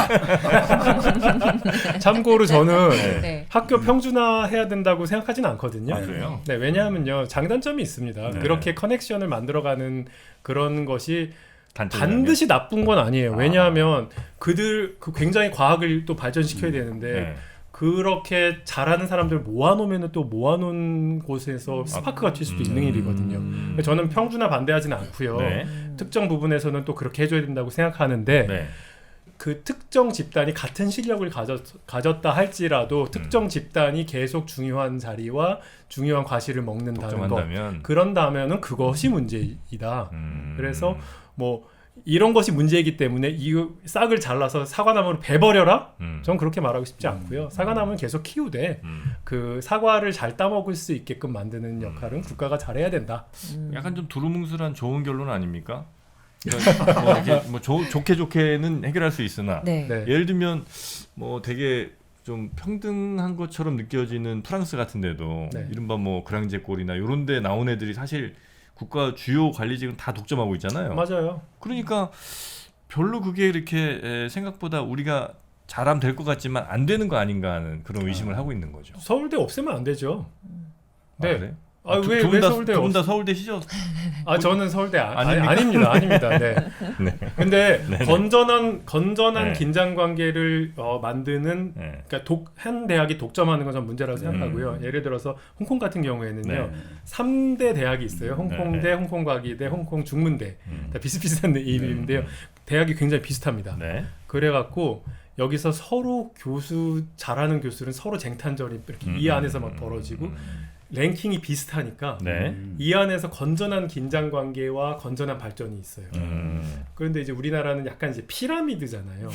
참고로 저는 네. 학교 평준화 해야 된다고 생각하지는 않거든요. 아, 그래요? 네, 왜냐하면요 장단점이 있습니다. 네. 그렇게 커넥션을 만들어가는 그런 것이 단점이라면? 반드시 나쁜 건 아니에요. 왜냐하면 그들 굉장히 과학을 또 발전시켜야 되는데 네. 그렇게 잘하는 사람들 모아놓으면 또 모아놓은 곳에서 스파크가 튈 수도 있는 일이거든요. 저는 평준화 반대하지는 않고요. 네. 특정 부분에서는 또 그렇게 해줘야 된다고 생각하는데 네. 그 특정 집단이 같은 실력을 가졌다 할지라도 특정 집단이 계속 중요한 자리와 중요한 과실을 먹는다는 거, 독점한다면 그런다면은 그것이 문제이다. 그래서 뭐 이런 것이 문제이기 때문에 이 싹을 잘라서 사과나무를 베버려라? 전 그렇게 말하고 싶지 않고요. 사과나무는 계속 키우되 그 사과를 잘 따먹을 수 있게끔 만드는 역할은 국가가 잘해야 된다. 약간 좀 두루뭉술한 좋은 결론 아닙니까? 뭐 이렇게 뭐 좋게는 해결할 수 있으나 네. 네. 예를 들면 뭐 되게 좀 평등한 것처럼 느껴지는 프랑스 같은 데도 네. 이른바 뭐 그랑제골이나 이런 데 나온 애들이 사실 국가 주요 관리직은 다 독점하고 있잖아요. 맞아요. 그러니까 별로 그게 이렇게 생각보다 우리가 잘하면 될 것 같지만 안 되는 거 아닌가 하는 그런 의심을 하고 있는 거죠. 서울대 없애면 안 되죠. 네. 아, 그래? 왜 두분 서울대 두 분 다 서울대시죠? 저는 서울대 아닙니까? 아닙니다. 네. 네. 근데 네네. 건전한 네. 긴장 관계를 만드는 네. 그러니까 한 대학이 독점하는 건 전 문제라고 생각하고요. 예를 들어서 홍콩 같은 경우에는요. 네. 3대 대학이 있어요. 홍콩대, 네. 홍콩과기대, 홍콩 중문대. 다 비슷비슷한 이름인데요. 대학이 굉장히 비슷합니다. 네. 그래갖고 여기서 서로 잘하는 교수는 서로 쟁탈전이 이렇게 이 안에서 막 벌어지고 랭킹이 비슷하니까 네. 이 안에서 건전한 긴장 관계와 건전한 발전이 있어요. 그런데 이제 우리나라는 약간 이제 피라미드잖아요.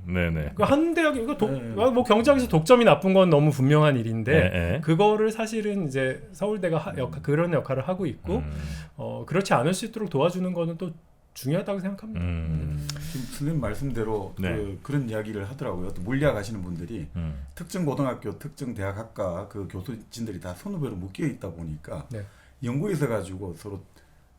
네네. 그 한 대학이 뭐 경제학에서 독점이 나쁜 건 너무 분명한 일인데 네. 그거를 사실은 이제 서울대가 그런 역할을 하고 있고 그렇지 않을 수 있도록 도와주는 거는 또 중요하다고 생각합니다. 지금 선생님 말씀대로 네. 그런 이야기를 하더라고요. 또 물리학 하시는 분들이 특정 고등학교, 특정 대학 학과 그 교수진들이 다 선후배로 묶여 있다 보니까 네. 연구에서 가지고 서로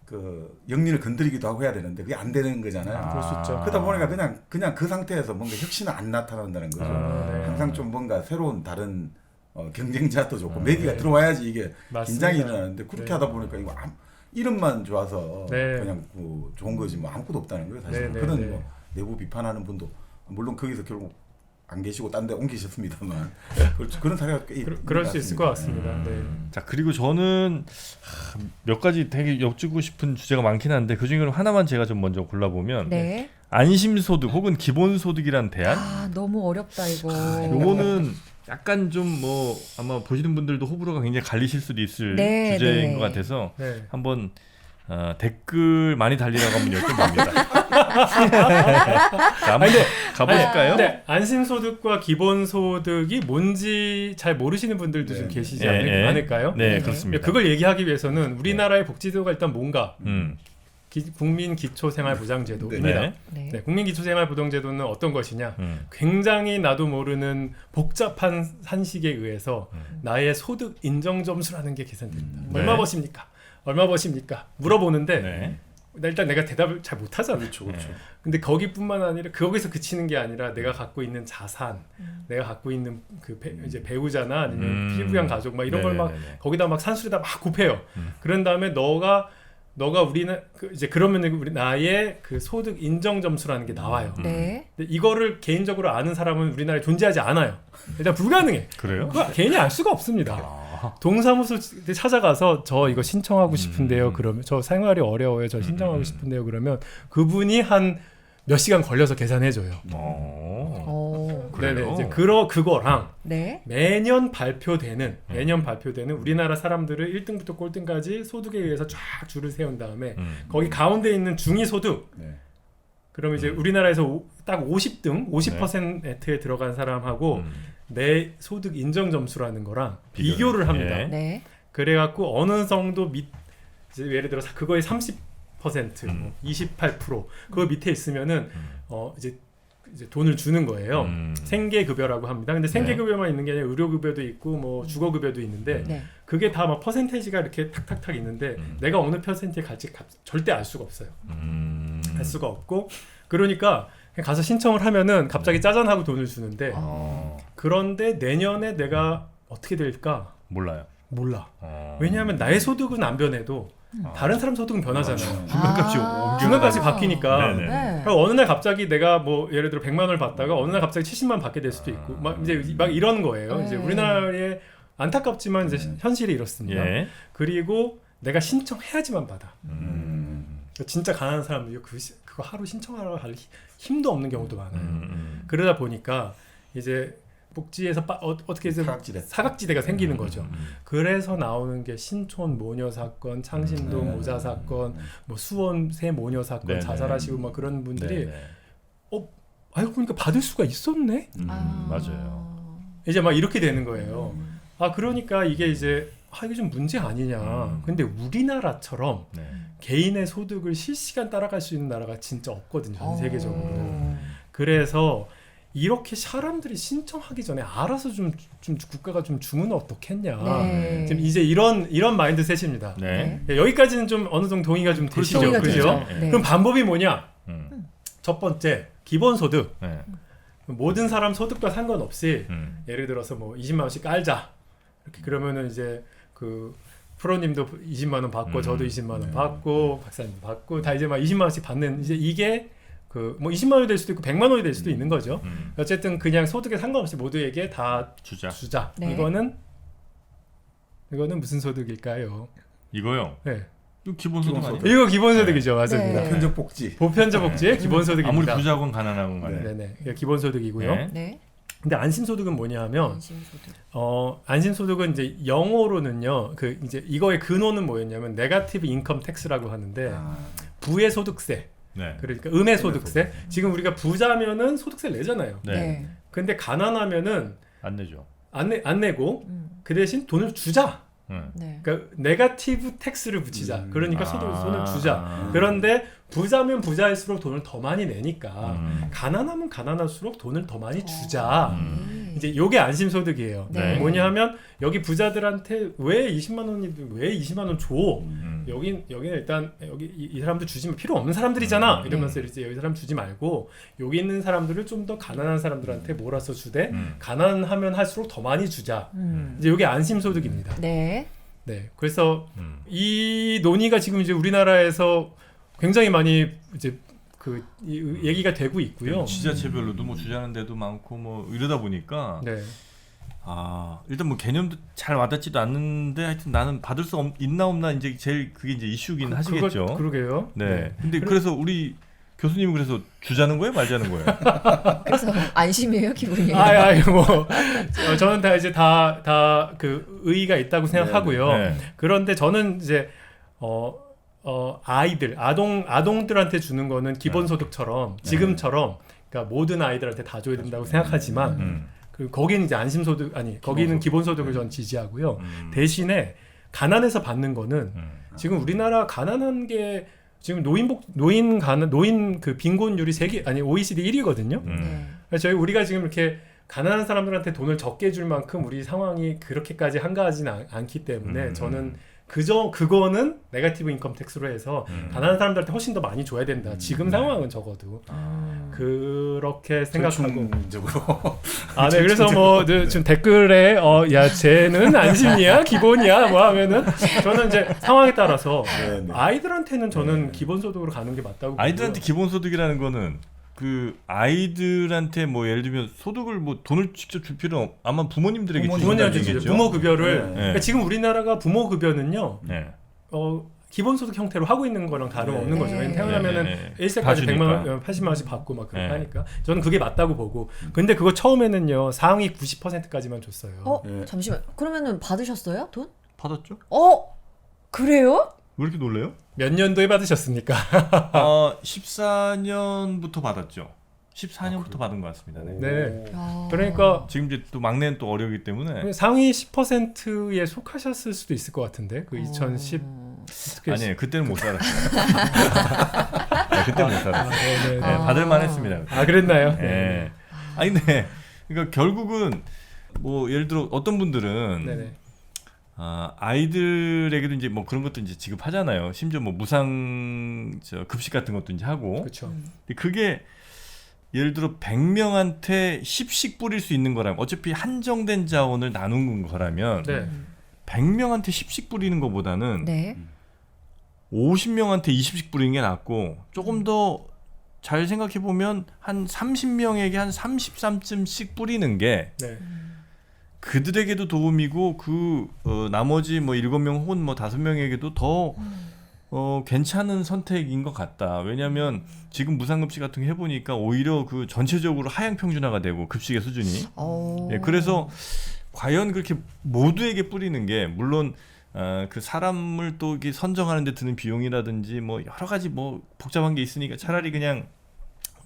그 영리를 건드리기도 하고 해야 되는데 그게 안 되는 거잖아요. 그럴 수 있죠. 그러다 보니까 그냥 그 상태에서 뭔가 혁신은 안 나타난다는 거죠. 네. 항상 좀 뭔가 새로운 다른 경쟁자도 좋고 네. 메디가 들어와야지 이게 맞습니다. 긴장이 일어나는데 그렇게 네. 하다 보니까 이거 이름만 좋아서 네. 그냥 좋은 거지 뭐 아무것도 없다는 거예요. 사실 네, 그런 네. 뭐 내부 비판하는 분도 물론 거기서 결국 안 계시고 딴 데 옮기셨습니다만 그런 사례가 꽤 있는 그럴 수 있을 것 같습니다. 네. 자, 그리고 저는 몇 가지 되게 여쭙고 싶은 주제가 많긴 한데 그 중에 하나만 제가 좀 먼저 골라보면 네. 안심소득 혹은 기본소득이란 대안, 너무 어렵다 이거. 요거는 약간 좀 뭐 아마 보시는 분들도 호불호가 굉장히 갈리실 수도 있을 네, 주제인 네. 것 같아서 네. 한번 댓글 많이 달리라고 한번 여쭤봅니다. 자, 한번 가보실까요? 네, 안심소득과 기본소득이 뭔지 잘 모르시는 분들도 좀 계시지 않을까요? 네, 그렇습니다. 그걸 얘기하기 위해서는 우리나라의 복지제도가 일단 뭔가 국민기초생활보장제도입니다. 네. 네. 네, 국민기초생활보장제도는 어떤 것이냐? 굉장히 나도 모르는 복잡한 산식에 의해서 나의 소득 인정 점수라는 게 계산됩니다. 네. 얼마 버십니까? 얼마 버십니까? 물어보는데 네. 일단 내가 대답을 잘 못하잖아요. 그렇죠. 근데 거기뿐만 아니라 거기서 그치는 게 아니라 내가 갖고 있는 자산, 내가 갖고 있는 그 이제 배우자나 아니면 피부양 가족 막 이런 걸 막 거기다 막 산술에다 막 곱해요. 그런 다음에 너가 우리는 이제 그러면 우리 나의 그 소득 인정 점수라는 게 나와요. 네. 근데 이거를 개인적으로 아는 사람은 우리나라에 존재하지 않아요. 일단 불가능해. 그래요? 그거 개인이 알 수가 없습니다. 동사무소 찾아가서 저 이거 신청하고 싶은데요. 그러면 저 생활이 어려워요. 저 신청하고 싶은데요. 그러면 그분이 한 몇 시간 걸려서 계산해줘요. 그래요? 네네. 이제 그거랑 네. 매년 발표되는 우리나라 사람들을 1등부터 꼴등까지 소득에 의해서 쫙 줄을 세운 다음에 거기 가운데 있는 중위 소득. 네. 그러면 이제 우리나라에서 딱 50등, 50%에 들어간 사람하고 내 소득 인정 점수라는 거랑 비교를 합니다. 예. 네. 그래갖고 어느 정도 이제 예를 들어서 그거의 30%, 뭐 28% 그거 밑에 있으면은 이제 돈을 주는 거예요. 생계급여라고 합니다. 근데 생계급여만 있는 게 아니라 의료급여도 있고 뭐 주거급여도 있는데 네. 그게 다 막 퍼센테이지가 이렇게 탁탁탁 있는데 내가 어느 퍼센트에 갈지 절대 알 수가 없어요. 알 수가 없고 그러니까 그냥 가서 신청을 하면은 갑자기 짜잔하고 돈을 주는데 그런데 내년에 내가 어떻게 될까 몰라요. 몰라. 왜냐하면 나의 소득은 안 변해도 다른 사람 소득은 변하잖아요. 중간값이 중간값이 바뀌니까. 네네. 네. 그러니까 어느 날 갑자기 내가 뭐 예를 들어 100만 원을 받다가 어느 날 갑자기 70만 원 받게 될 수도 있고 막 이제 막 이런 거예요. 네. 이제 우리나라의 안타깝지만 이제 현실이 이렇습니다. 예. 그리고 내가 신청해야지만 받아. 그러니까 진짜 가난한 사람들이 그거 하루 신청하러 할 힘도 없는 경우도 많아요. 그러다 보니까 이제 복지에서 어떻게 해서 사각지대가 생기는 거죠. 그래서 나오는 게 신촌 모녀 사건, 창신동 모자 사건, 뭐 수원세 모녀 사건, 네네. 자살하시고 막 그런 분들이 네네. 알고 보니까 받을 수가 있었네. 맞아요. 이제 막 이렇게 되는 거예요. 그러니까 이게 이제 이게 좀 문제 아니냐. 근데 우리나라처럼 네. 개인의 소득을 실시간 따라갈 수 있는 나라가 진짜 없거든요. 전 세계적으로. 그래서 이렇게 사람들이 신청하기 전에 알아서 좀 국가가 좀 주면 어떻겠냐. 네. 지금 이제 이런 마인드셋입니다. 네. 여기까지는 좀 어느 정도 동의가 좀 되시죠. 동의가 그죠? 되죠. 네. 그럼 방법이 뭐냐? 첫 번째 기본소득. 네. 모든 사람 소득과 상관없이 예를 들어서 뭐 20만 원씩 깔자. 이렇게 그러면은 이제 그 프로님도 20만 원 받고 저도 20만 원 받고 박사님 받고 다 이제 막 20만 원씩 받는 이제 이게 그 뭐 20만 원이 될 수도 있고 100만 원이 될 수도 있는 거죠. 어쨌든 그냥 소득에 상관없이 모두에게 다 주자. 네. 이거는 무슨 소득일까요? 이거요. 네. 이거 기본소득 아니에요? 이거 기본소득이죠. 맞습니다. 네. 편적 복지. 보편적 복지의 기본소득입니다. 아무리 부자건 가난하건 간에. 네네. 이게 기본소득이고요. 네. 네. 근데 안심소득은 뭐냐면 안심소득. 안심소득은 이제 영어로는요. 그 이제 이거의 근원은 뭐였냐면 네거티브 인컴 텍스라고 하는데 부의 소득세. 네. 그러니까 음의 소득세. 지금 우리가 부자면은 소득세를 내잖아요. 네. 네. 근데 가난하면은 안 내죠. 안 내고 그 대신 돈을 주자. 네. 그러니까 네거티브 텍스를 붙이자. 그러니까 돈을 주자. 아. 그런데 부자면 부자일수록 돈을 더 많이 내니까 가난하면 가난할수록 돈을 더 많이 주자. 이제 요게 안심소득이에요. 네. 뭐냐면 여기 부자들한테 왜 20만 원이 왜 20만 원 줘? 여기는 일단 여기 이 사람들 주지 필요 없는 사람들이잖아. 이러면서 이제 여기 사람 주지 말고 여기 있는 사람들을 좀 더 가난한 사람들한테 몰아서 주되 가난하면 할수록 더 많이 주자. 이제 요게 안심소득입니다. 네. 네. 그래서 이 논의가 지금 이제 우리나라에서 굉장히 많이 이제 이 얘기가 되고 있고요. 지자체별로도 뭐 주자는 데도 많고 뭐 이러다 보니까 네. 일단 뭐 개념도 잘 와닿지도 않는데 하여튼 나는 받을 수 있나 없나 이제 제일 그게 이제 이슈긴 하시겠죠. 그러게요. 네. 근데 그래서 우리 교수님은 그래서 주자는 거예요, 말자는 거예요? 그래서 안심이에요, 기분이. 뭐 저는 다 이제 다 그 의의가 있다고 생각하고요. 네. 그런데 저는 이제 아동들한테 주는 거는 기본소득처럼 지금처럼 그러니까 모든 아이들한테 다 줘야 된다고 생각하지만 거기는 이제 안심소득 거기는 기본소득을 전 지지하고요. 대신에 가난해서 받는 거는 지금 우리나라 가난한 게 지금 노인 그 빈곤율이 OECD 1위거든요. 그래서 우리가 지금 이렇게 가난한 사람들한테 돈을 적게 줄 만큼 우리 상황이 그렇게까지 한가하지는 않기 때문에 저는 그거는 네거티브 인컴 텍스로 해서 가난한 사람들한테 훨씬 더 많이 줘야 된다. 지금 상황은 적어도 그렇게 생각하고. 네. 그래서 뭐 지금 댓글에 야 쟤는 안심이야 기본이야 뭐 하면은 저는 이제 상황에 따라서 아이들한테는 저는 기본소득으로 가는 게 맞다고. 아이들한테 보고요. 기본소득이라는 거는 그 아이들한테 뭐 예를 들면 소득을 뭐 돈을 직접 줄 필요는 아마 부모님들에게 부모님한테 주겠죠. 부모 급여를. 네. 그러니까 지금 우리나라가 부모 급여는요. 네. 기본소득 형태로 하고 있는 거랑 다름없는 네. 거죠. 왜냐면 태어나면은 네. 1세까지 봐주니까. 80만 원씩 받고 막 그렇게 네. 하니까 저는 그게 맞다고 보고 근데 그거 처음에는요 상위 90%까지만 줬어요. 예. 잠시만. 그러면은 받으셨어요? 돈? 받았죠? 그래요? 왜 이렇게 놀래요? 몇 년도에 받으셨습니까? 14년부터 받았죠. 14년부터 받은 것 같습니다. 네. 네. 야. 그러니까 지금 이제 또 막내는 또 어려기 때문에 상위 10%에 속하셨을 수도 있을 것 같은데 그 2010 어떻게 아니에요. 그때는 못 살았어요. 네, 그때 못 살았어요. 네네. 네, 받을만 했습니다. 아 그랬나요? 네. 아니 근데 그러니까 결국은 뭐 예를 들어 어떤 분들은 네네. 아이들에게도 이제 뭐 그런 것도 이제 지급하잖아요. 심지어 뭐 무상 급식 같은 것도 이제 하고. 그렇죠. 근데 그게 예를 들어 100명한테 10씩 뿌릴 수 있는 거라면 어차피 한정된 자원을 나누는 거라면 네. 100명한테 10씩 뿌리는 것보다는 네. 50명한테 20씩 뿌리는 게 낫고 조금 더 잘 생각해 보면 한 30명에게 한 33쯤씩 뿌리는 게 네. 그들에게도 도움이고 나머지 뭐 7명 혹은 뭐 5명에게도 더 괜찮은 선택인 것 같다. 왜냐하면 지금 무상급식 같은 거 해보니까 오히려 그 전체적으로 하향 평준화가 되고 급식의 수준이. 예, 그래서 과연 그렇게 모두에게 뿌리는 게 물론 그 사람을 또 이렇게 선정하는 데 드는 비용이라든지 뭐 여러 가지 뭐 복잡한 게 있으니까 차라리 그냥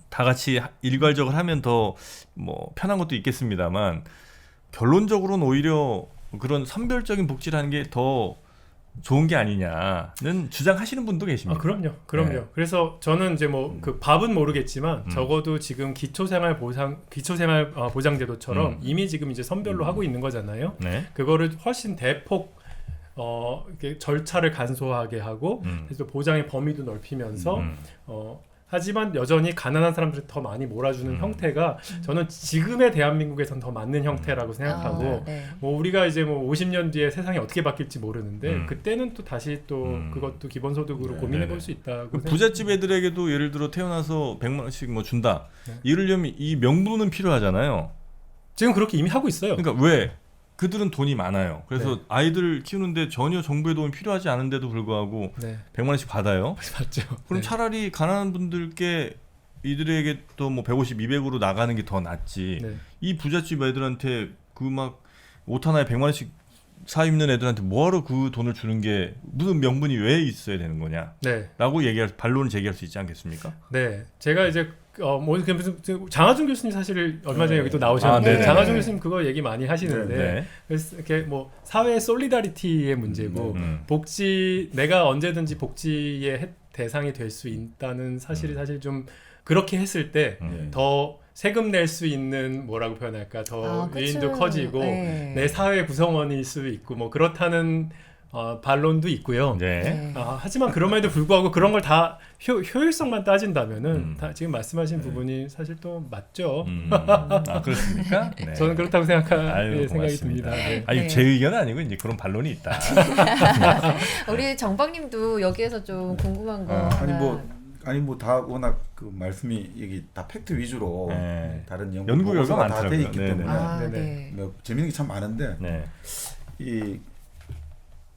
다 같이 일괄적으로 하면 더 뭐 편한 것도 있겠습니다만 결론적으로는 오히려 그런 선별적인 복지라는 게 더 좋은 게 아니냐는 주장하시는 분도 계십니다. 아 그럼요. 네. 그래서 저는 이제 뭐 그 밥은 모르겠지만 적어도 지금 기초생활 보장제도처럼 이미 지금 이제 선별로 하고 있는 거잖아요. 네. 그거를 훨씬 대폭 이렇게 절차를 간소하게 하고 그래서 보장의 범위도 넓히면서 하지만 여전히 가난한 사람들이 더 많이 몰아주는 형태가 저는 지금의 대한민국에선 더 맞는 형태라고 생각하고 네. 뭐 우리가 이제 뭐 50년 뒤에 세상이 어떻게 바뀔지 모르는데 그때는 또 다시 또 그것도 기본소득으로 네, 고민해 네네. 볼 수 있다고 그 부잣집 애들에게도 예를 들어 태어나서 100만 원씩 뭐 준다. 네. 이러려면 이 명분은 필요하잖아요. 지금 그렇게 이미 하고 있어요. 그러니까 왜? 그들은 돈이 많아요. 그래서 네. 아이들 키우는데 전혀 정부의 도움이 필요하지 않은데도 불구하고 네, 100만 원씩 받아요. 맞죠. 그럼 네. 차라리 가난한 분들께 이들에게 또 뭐 150, 200으로 나가는 게 더 낫지. 네. 이 부잣집 애들한테 그 막 옷 하나에 100만 원씩 사 입는 애들한테 뭐하러 그 돈을 주는 게 무슨 명분이 왜 있어야 되는 거냐? 네, 라고 반론을 제기할 수 있지 않겠습니까? 네. 제가 이제 뭐 이렇게 무슨 장하준 교수님 사실 얼마 전에 여기 또 나오셨는데 네네. 장하준 교수님 그거 얘기 많이 하시는데 네. 그래서 이렇게 뭐 사회 솔리다리티의 문제고 복지 내가 언제든지 복지의 대상이 될 수 있다는 사실이 사실 좀 그렇게 했을 때 더 세금 낼 수 있는 뭐라고 표현할까 더 유인도 커지고 네. 내 사회 구성원일 수도 있고 뭐 그렇다는 반론도 있고요. 네. 하지만 그럼에도 불구하고 그런 걸 다 효율성만 따진다면은 다 지금 말씀하신 부분이 사실 또 맞죠. 그렇습니까? 네. 저는 그렇다고 아유, 생각이 고맙습니다. 듭니다. 네. 아니 네. 제 의견은 아니고 이제 그런 반론이 있다. 우리 정박님도 여기에서 좀 궁금한 거 아니 뭐 다 워낙 그 말씀이 여기 다 팩트 위주로 네. 다른 연구 연구 결과 보고서가 다 많더라고요. 돼 있기 네네. 때문에 아, 네네. 네. 뭐 재밌는 게 참 많은데 네. 이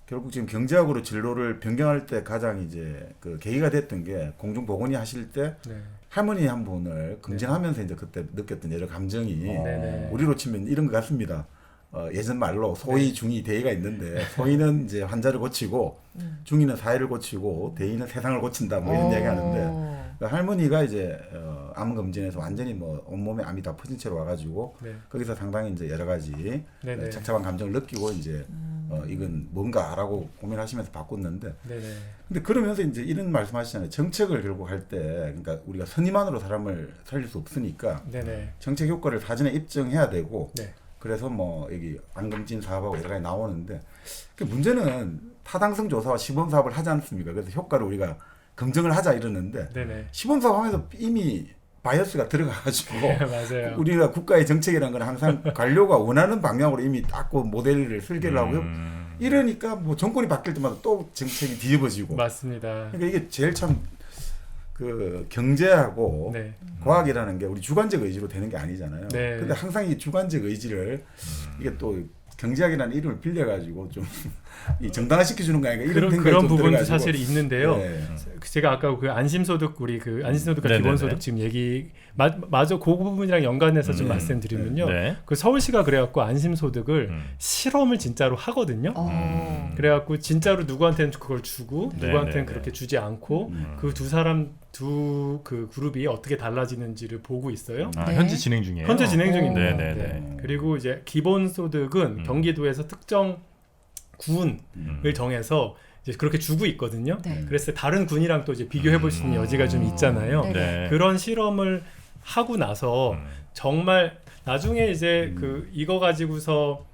결국 지금 경제학으로 진로를 변경할 때 가장 이제 그 계기가 됐던 게 공중보건이 하실 때 네. 할머니 한 분을 긍정하면서 이제 그때 느꼈던 여러 감정이 네네. 우리로 치면 이런 것 같습니다. 예전 말로 소위, 중위, 대의가 있는데 소위는 이제 환자를 고치고 중위는 사회를 고치고 대의는 세상을 고친다 뭐 이런 이야기하는데 그러니까 할머니가 이제 암 검진에서 완전히 뭐 온몸에 암이 다 퍼진 채로 와가지고 네. 거기서 상당히 이제 여러 가지 네네. 착잡한 감정을 느끼고 이제 이건 뭔가라고 고민하시면서 바꿨는데 네네. 근데 그러면서 이제 이런 말씀하시잖아요. 정책을 결국 할 때 그러니까 우리가 선의만으로 사람을 살릴 수 없으니까 네네. 정책 효과를 사전에 입증해야 되고 네. 그래서 뭐 여기 안검진 사업하고 여러 가지 나오는데 그 문제는 타당성 조사와 시범 사업을 하지 않습니까? 그래서 효과를 우리가 검증을 하자 이러는데 네네. 시범 사업 하면서 이미 바이어스가 들어가가지고 맞아요. 우리가 국가의 정책이라는 건 항상 관료가 원하는 방향으로 이미 딱 그 모델을 설계를 하고요. 이러니까 뭐 정권이 바뀔 때마다 또 정책이 뒤집어지고. 맞습니다. 그러니까 이게 제일 참 그 경제하고 네. 과학이라는 게 우리 주관적 의지로 되는 게 아니잖아요. 네. 근데 항상 이 주관적 의지를 이게 또 경제학이라는 이름을 빌려가지고 좀 이 정당화 시켜주는 거 아닌가 이런 그런 생각이 좀 부분도 들어가지고. 사실 있는데요. 네. 제가 아까 그 안심소득 우리 그 안심소득과 네네네. 기본소득 지금 얘기 마저 그 부분이랑 연관해서 좀 말씀드리면요. 네. 그 서울시가 그래갖고 안심소득을 실험을 진짜로 하거든요. 그래갖고 진짜로 누구한테는 그걸 주고 네, 누구한테는 네, 그렇게 주지 않고 그 두 사람 두 그 그룹이 어떻게 달라지는지를 보고 있어요. 아, 네. 현재 진행 중이에요. 현재 진행 중입니다. 네, 네, 네. 네. 그리고 이제 기본소득은 경기도에서 특정 군을 정해서 이제 그렇게 주고 있거든요. 네. 그래서 다른 군이랑 또 이제 비교해 볼 수 있는 여지가 좀 있잖아요. 네. 네. 그런 실험을 하고 나서 정말 나중에 이제 그 이거 가지고서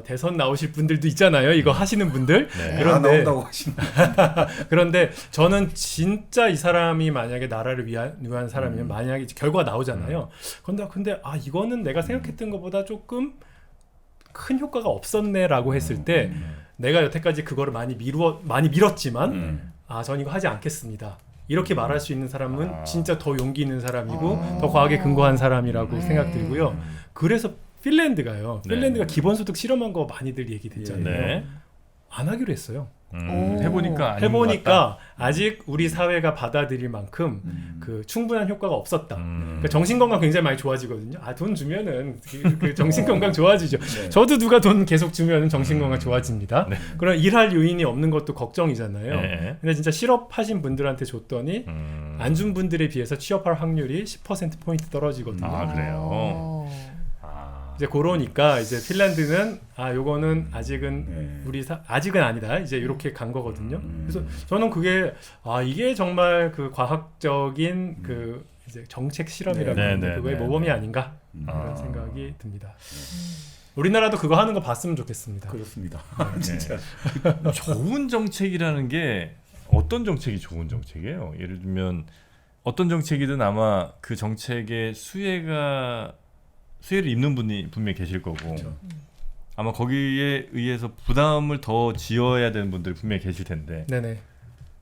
대선 나오실 분들도 있잖아요. 이거 하시는 분들. 네. 다 그런데 나온다고 하시는. 그런데 저는 진짜 이 사람이 만약에 나라를 위한 사람이면 만약에 이제 결과가 나오잖아요. 근데 아 이거는 내가 생각했던 것보다 조금 큰 효과가 없었네라고 했을 때 내가 여태까지 그거를 많이 밀었지만 아 전 이거 하지 않겠습니다. 이렇게 말할 수 있는 사람은 진짜 더 용기 있는 사람이고 더 과학에 근거한 사람이라고 생각들고요. 그래서 핀란드가요. 네. 핀란드가 기본소득 실험한 거 많이들 얘기됐잖아요. 네. 안 하기로 했어요. 해보니까 아닌 것 해보니까 아직 우리 사회가 받아들일 만큼 그 충분한 효과가 없었다. 그러니까 정신건강 굉장히 많이 좋아지거든요. 아 돈 주면은 그 정신건강 좋아지죠. 네. 저도 누가 돈 계속 주면 정신건강 좋아집니다. 네. 그럼 일할 요인이 없는 것도 걱정이잖아요. 네. 근데 진짜 실업하신 분들한테 줬더니 안 준 분들에 비해서 취업할 확률이 10%포인트 떨어지거든요. 아, 그래요? 이제 그러니까 이제 핀란드는 아 요거는 아직은 네. 아직은 아니다 이제 이렇게 간 거거든요. 그래서 저는 그게 아 이게 정말 그 과학적인 그 이제 정책 실험이라고 네. 하는데 네, 그거의 네, 모범이 네. 아닌가 그런 아. 생각이 듭니다. 우리나라도 그거 하는 거 봤으면 좋겠습니다. 그렇습니다. 네. 진짜. 좋은 정책이라는 게 어떤 정책이 좋은 정책이에요? 예를 들면 어떤 정책이든 아마 그 정책의 수혜를 입는 분이 분명히 계실 거고 그렇죠. 아마 거기에 의해서 부담을 더 지어야 되는 분들이 분명히 계실 텐데 네네.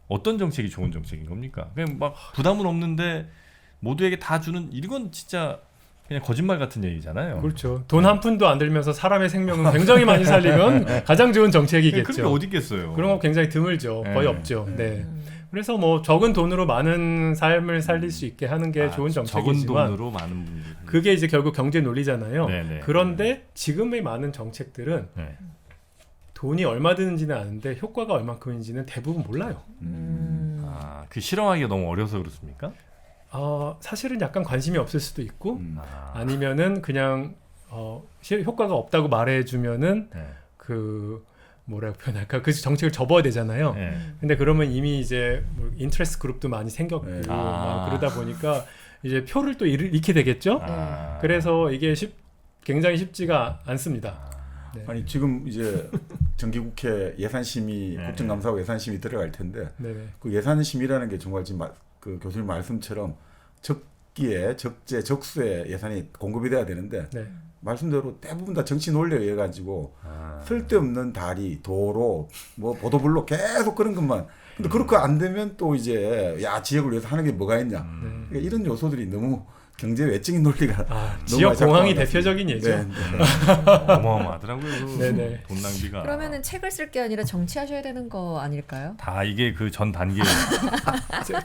어떤 정책이 좋은 정책인 겁니까? 그냥 막 부담은 없는데 모두에게 다 주는 이건 진짜 그냥 거짓말 같은 얘기잖아요. 그렇죠. 돈 한 푼도 안 들면서 사람의 생명은 굉장히 많이 살리면 가장 좋은 정책이겠죠. 그런 게 어디 있겠어요? 그런 거 굉장히 드물죠. 네. 거의 없죠. 네. 그래서 뭐 적은 돈으로 많은 삶을 살릴 수 있게 하는 게 좋은 적은 정책이지만 돈으로 많은 분들이 그게 이제 결국 경제 논리잖아요. 네네. 그런데 지금의 많은 정책들은 네. 돈이 얼마 드는지는 아는데 효과가 얼마큼인지는 대부분 몰라요. 그 실험하기가 너무 어려서 그렇습니까? 사실은 약간 관심이 없을 수도 있고 아, 아니면은 그냥 효과가 없다고 말해주면은 네. 그 뭐라고 표현할까 그 정책을 접어야 되잖아요. 네. 근데 그러면 이미 이제 뭐 인트레스트 그룹도 많이 생겼고 네. 막 그러다 보니까 이제 표를 또 잃게 되겠죠. 아. 그래서 이게 굉장히 쉽지가 않습니다. 네. 아니 지금 이제 정기국회 예산심의 네. 국정감사하고 예산심의 들어갈 텐데 네네. 그 예산심의라는 게 정말 지금 그 교수님 말씀처럼 적기에 적재 적수에 예산이 공급이 돼야 되는데 네. 말씀대로 대부분 다 정치 논리에 의해 가지고 아. 쓸데없는 다리, 도로, 뭐 보도블록 계속 그런 것만. 근데 그렇게 안 되면 또 이제 야 지역을 위해서 하는 게 뭐가 있냐. 그러니까 이런 요소들이 너무 경제 외적인 논리가 너무 지역 많이 공항이 작동하고 대표적인 예죠. 네, 네. 어마어마하더라고요. 그 네네. 돈 낭비가. 그러면은 책을 쓸 게 아니라 정치하셔야 되는 거 아닐까요? 다 이게 그 전 단계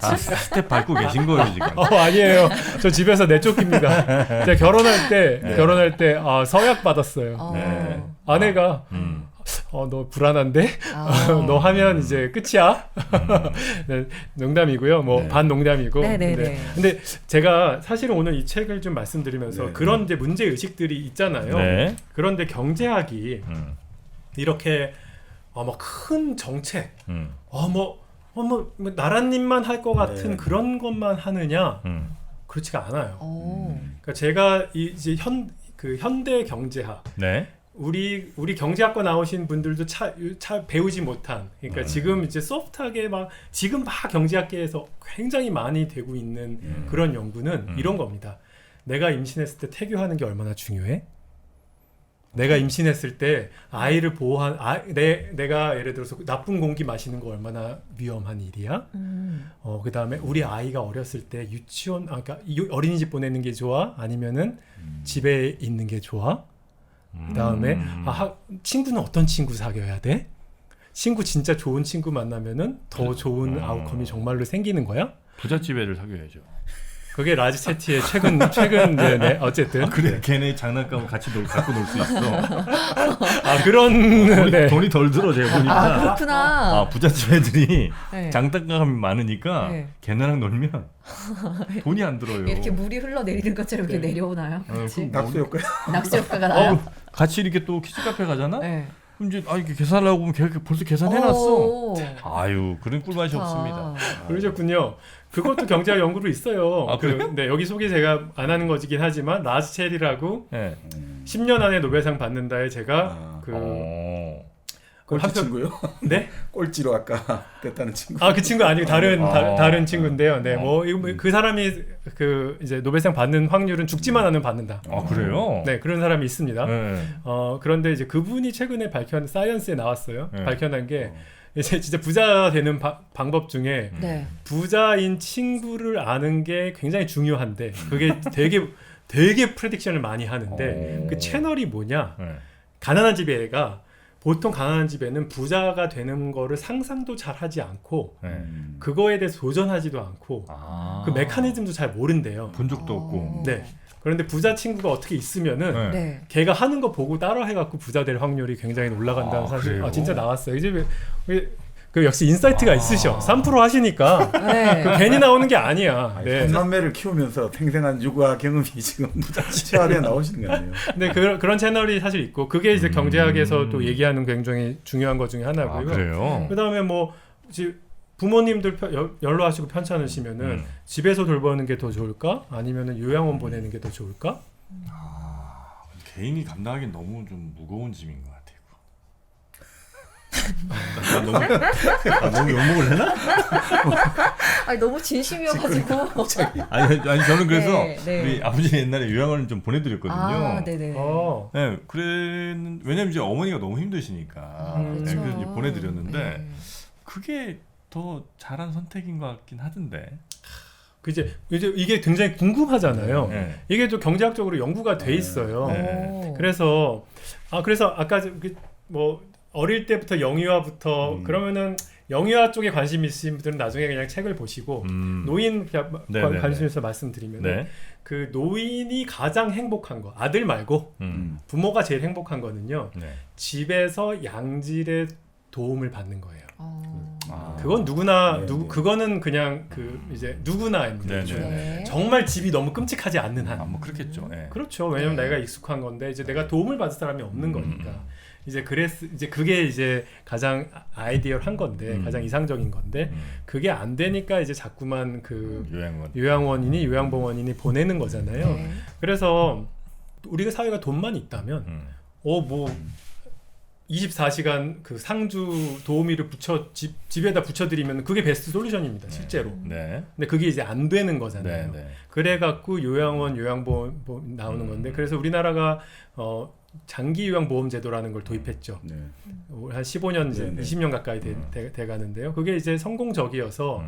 다 스텝 밟고 계신 거예요 지금. 아니에요. 저 집에서 내쫓깁니다. 제가 결혼할 때 서약 받았어요. 네. 아내가 너 불안한데? 너 하면 이제 끝이야. 네, 농담이고요. 뭐 네. 반 농담이고. 네네네. 근데 제가 사실은 오늘 이 책을 좀 말씀드리면서 네. 그런 이제 문제 의식들이 있잖아요. 네. 그런데 경제학이 음. 이렇게 뭐 큰 정책, 음. 뭐 나라님만 할 것 같은 네. 그런 것만 하느냐? 음. 그렇지가 않아요. 음. 그러니까 제가 이제 현대 경제학 네. 우리 경제학과 나오신 분들도 차 배우지 못한 그러니까 지금 이제 소프트하게 지금 막 경제학계에서 굉장히 많이 되고 있는 그런 연구는 이런 겁니다. 내가 임신했을 때 태교하는 게 얼마나 중요해? 내가 임신했을 때 아이를 내가 예를 들어서 나쁜 공기 마시는 거 얼마나 위험한 일이야? 그다음에 우리 아이가 어렸을 때 유치원 그러니까 어린이집 보내는 게 좋아? 아니면은 집에 있는 게 좋아? 그다음에 친구는 어떤 친구 사귀어야 돼? 친구 진짜 좋은 친구 만나면은 더 좋은 아웃컴이 정말로 생기는 거야? 부잣집애를 사귀어야죠. 그게 라지 세티의 최근 네, 어쨌든 그래 걔네 장난감을 같이 갖고 놀 수 있어. 그런 네. 돈이 덜 들어 제가 보니까. 그렇구나. 부잣집 애들이 네. 장난감이 많으니까 네. 걔네랑 놀면 돈이 안 들어요. 이렇게 물이 흘러 내리는 것처럼 이렇게 네. 내려오나요? 같이? 낙수 효과. 낙수 효과가 나요. 같이 이렇게 또 키즈 카페 가잖아. 네. 그럼 이제 이렇게 계산하려고 보면 걔 벌써 계산해놨어. 오. 아유 그런 꿀맛이 좋다. 없습니다. 그러셨군요. 그것도 경제학 연구로 있어요. 그래요? 네, 여기 소개 제가 안 하는 거지긴 하지만 라지 체리라고 네. 10년 안에 노벨상 받는다에 제가 꼴찌 한편- 친구요? 네? 꼴찌로 아까 됐다는 친구. 그 친구 아니고 다른 친구인데요. 네, 어. 그 사람이 그 이제 노벨상 받는 확률은 죽지만 않으면 받는다. 그래요? 네, 그런 사람이 있습니다. 네. 그런데 이제 그분이 최근에 사이언스에 나왔어요. 네. 밝혀낸 게 이제 진짜 부자 되는 방법 중에 네. 부자인 친구를 아는 게 굉장히 중요한데 그게 되게 프레딕션을 많이 하는데 그 채널이 뭐냐? 네. 가난한 집 애가 보통 가난한 집에는 부자가 되는 거를 상상도 잘 하지 않고 네. 그거에 대해서 도전하지도 않고 그 메커니즘도 잘 모른대요. 본 적도 없고. 네. 그런데 부자 친구가 어떻게 있으면은 네. 네. 걔가 하는 거 보고 따라 해갖고 부자 될 확률이 굉장히 올라간다는 사실. 그래요? 진짜 나왔어요. 이제 그 역시 인사이트가 있으셔. 3% 하시니까 네. 그 괜히 나오는 게 아니야. 네. 삼남매를 키우면서 생생한 육아 경험이 지금 최하에 나오시는 거 아니에요? 근데 그런 채널이 사실 있고 그게 이제 경제학에서 또 얘기하는 굉장히 중요한 것 중에 하나고요. 그래요? 그다음에 뭐 이제 부모님들 연로하시고 편찮으시면은 집에서 돌보는 게 더 좋을까? 아니면은 요양원 보내는 게 더 좋을까? 개인이 감당하기엔 너무 좀 무거운 짐인 것 같아요. 너무 욕먹을 해나? 아니 너무 진심이어가지고. 아니 저는 그래서 네, 네. 우리 아버지 옛날에 요양원을 좀 보내드렸거든요. 네네. 네, 왜냐면 이제 어머니가 너무 힘드시니까 그렇죠. 그래서 이제 보내드렸는데 네. 그게 더 잘한 선택인 것 같긴 하던데. 이제 이게 굉장히 궁금하잖아요. 네. 이게 또 경제학적으로 연구가 돼 있어요. 네. 그래서 아까 뭐 어릴 때부터 영유아부터 그러면은 영유아 쪽에 관심 있으신 분들은 나중에 그냥 책을 보시고 노인 네네네. 관심 있어 말씀드리면 네. 그 노인이 가장 행복한 거 아들 말고 부모가 제일 행복한 거는요. 네. 집에서 양질의 도움을 받는 거예요. 어. 그건 누구나 네, 네. 그거는 그냥 이제 누구나입니다. 네, 네. 네. 정말 집이 너무 끔찍하지 않는 한. 뭐 그렇겠죠. 네. 그렇죠. 왜냐면 네. 내가 익숙한 건데 이제 내가 도움을 받을 사람이 없는 거니까. 이제 그게 이제 가장 아이디얼한 건데 가장 이상적인 건데 그게 안 되니까 이제 자꾸만 그 요양원이니 요양병원이니 보내는 거잖아요. 네. 그래서 우리가 사회가 돈만 있다면 뭐 24시간 그 상주 도우미를 집에다 붙여드리면 그게 베스트 솔루션입니다, 실제로. 네. 근데 그게 이제 안 되는 거잖아요. 네. 그래갖고 요양원, 요양보험 나오는 건데 그래서 우리나라가 장기 요양보험 제도라는 걸 도입했죠. 네. 한 15년, 이제 네. 20년 가까이 돼 가는데요. 그게 이제 성공적이어서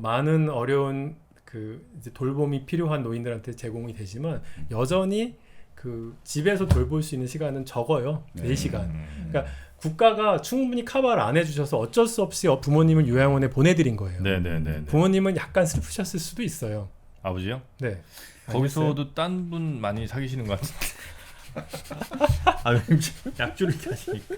많은 어려운 그 이제 돌봄이 필요한 노인들한테 제공이 되지만 여전히 그 집에서 돌볼 수 있는 시간은 적어요. 4시간. 그러니까 국가가 충분히 커버를 안 해주셔서 어쩔 수 없이 부모님을 요양원에 보내드린 거예요. 네. 부모님은 약간 슬프셨을 수도 있어요. 아버지요? 네. 거기서도 딴 분 많이 사귀시는 것 같은데. 왠지 약주를 이렇게 하시니까.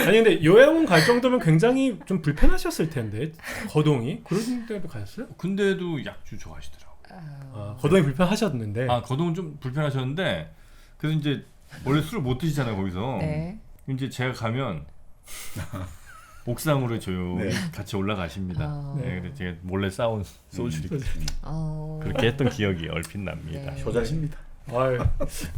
아니 근데 요양원 갈 정도면 굉장히 좀 불편하셨을 텐데 거동이 그런 데도 가셨어요? 근데도 약주 좋아하시더라고. 거동이 불편하셨는데. 거동은 좀 불편하셨는데 그래서 이제 원래 술을 못 드시잖아요 거기서. 네. 이제 제가 가면 옥상으로 조용히 네. 같이 올라가십니다. 네, 그래서 제가 몰래 싸운 소주를 그렇게 했던 기억이 얼핏 납니다. 네. 효자십니다. 아유,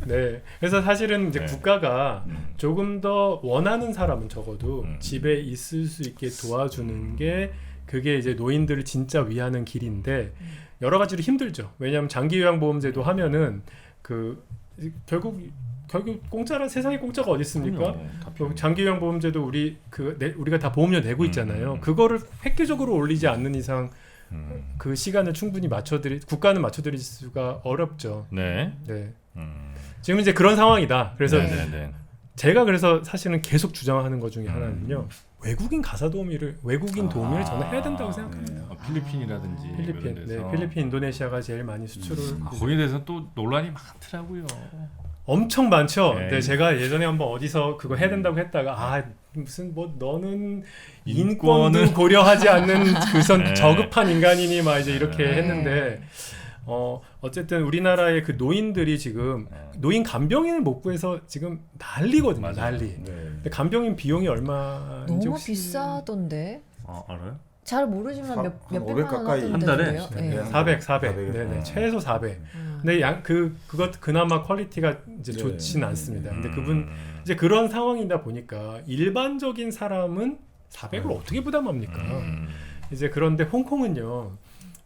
네. 그래서 사실은 이제 네. 국가가 조금 더 원하는 사람은 적어도 집에 있을 수 있게 도와주는 게 그게 이제 노인들을 진짜 위하는 길인데 여러 가지로 힘들죠. 왜냐하면 장기 요양보험제도 하면은 그 결국 공짜란 세상에 공짜가 어디 있습니까? 장기 요양보험제도 우리가 다 보험료 내고 있잖아요. 그거를 획기적으로 올리지 않는 이상 그 시간을 충분히 국가는 맞춰드릴 수가 어렵죠. 네. 네. 지금 이제 그런 상황이다. 그래서 네. 제가 그래서 사실은 계속 주장하는 것 중에 하나는요. 외국인 가사 도우미를 외국인 도우미를 저는 해야 된다고 생각합니다. 필리핀이라든지 필리핀, 이런 데서. 필리핀, 인도네시아가 제일 많이 수출을 거기에 대해서 또 논란이 많더라고요. 엄청 많죠. 네. 근데 제가 예전에 한번 어디서 그거 해야 된다고 했다가 무슨 뭐 너는 인권도 인권은- 고려하지 않는 그선 네. 저급한 인간이니 막 이제 이렇게 네. 했는데 어쨌든 우리나라의 그 노인들이 지금 노인 간병인을 못 구해서 지금 난리거든요. 맞아요. 난리. 네. 근데 간병인 비용이 얼마인지 너무 혹시 비싸던데. 알아요? 잘 모르지만 한 몇백만 500 원 가까이 하던데요. 한 달에? 네. 네. 400. 400. 네네. 네. 최소 400. 음. 근데 그것 그나마 퀄리티가 이제 네. 좋진 않습니다. 근데 그분 이제 그런 상황이다 보니까 일반적인 사람은 400을 어떻게 부담합니까? 이제 그런데 홍콩은요.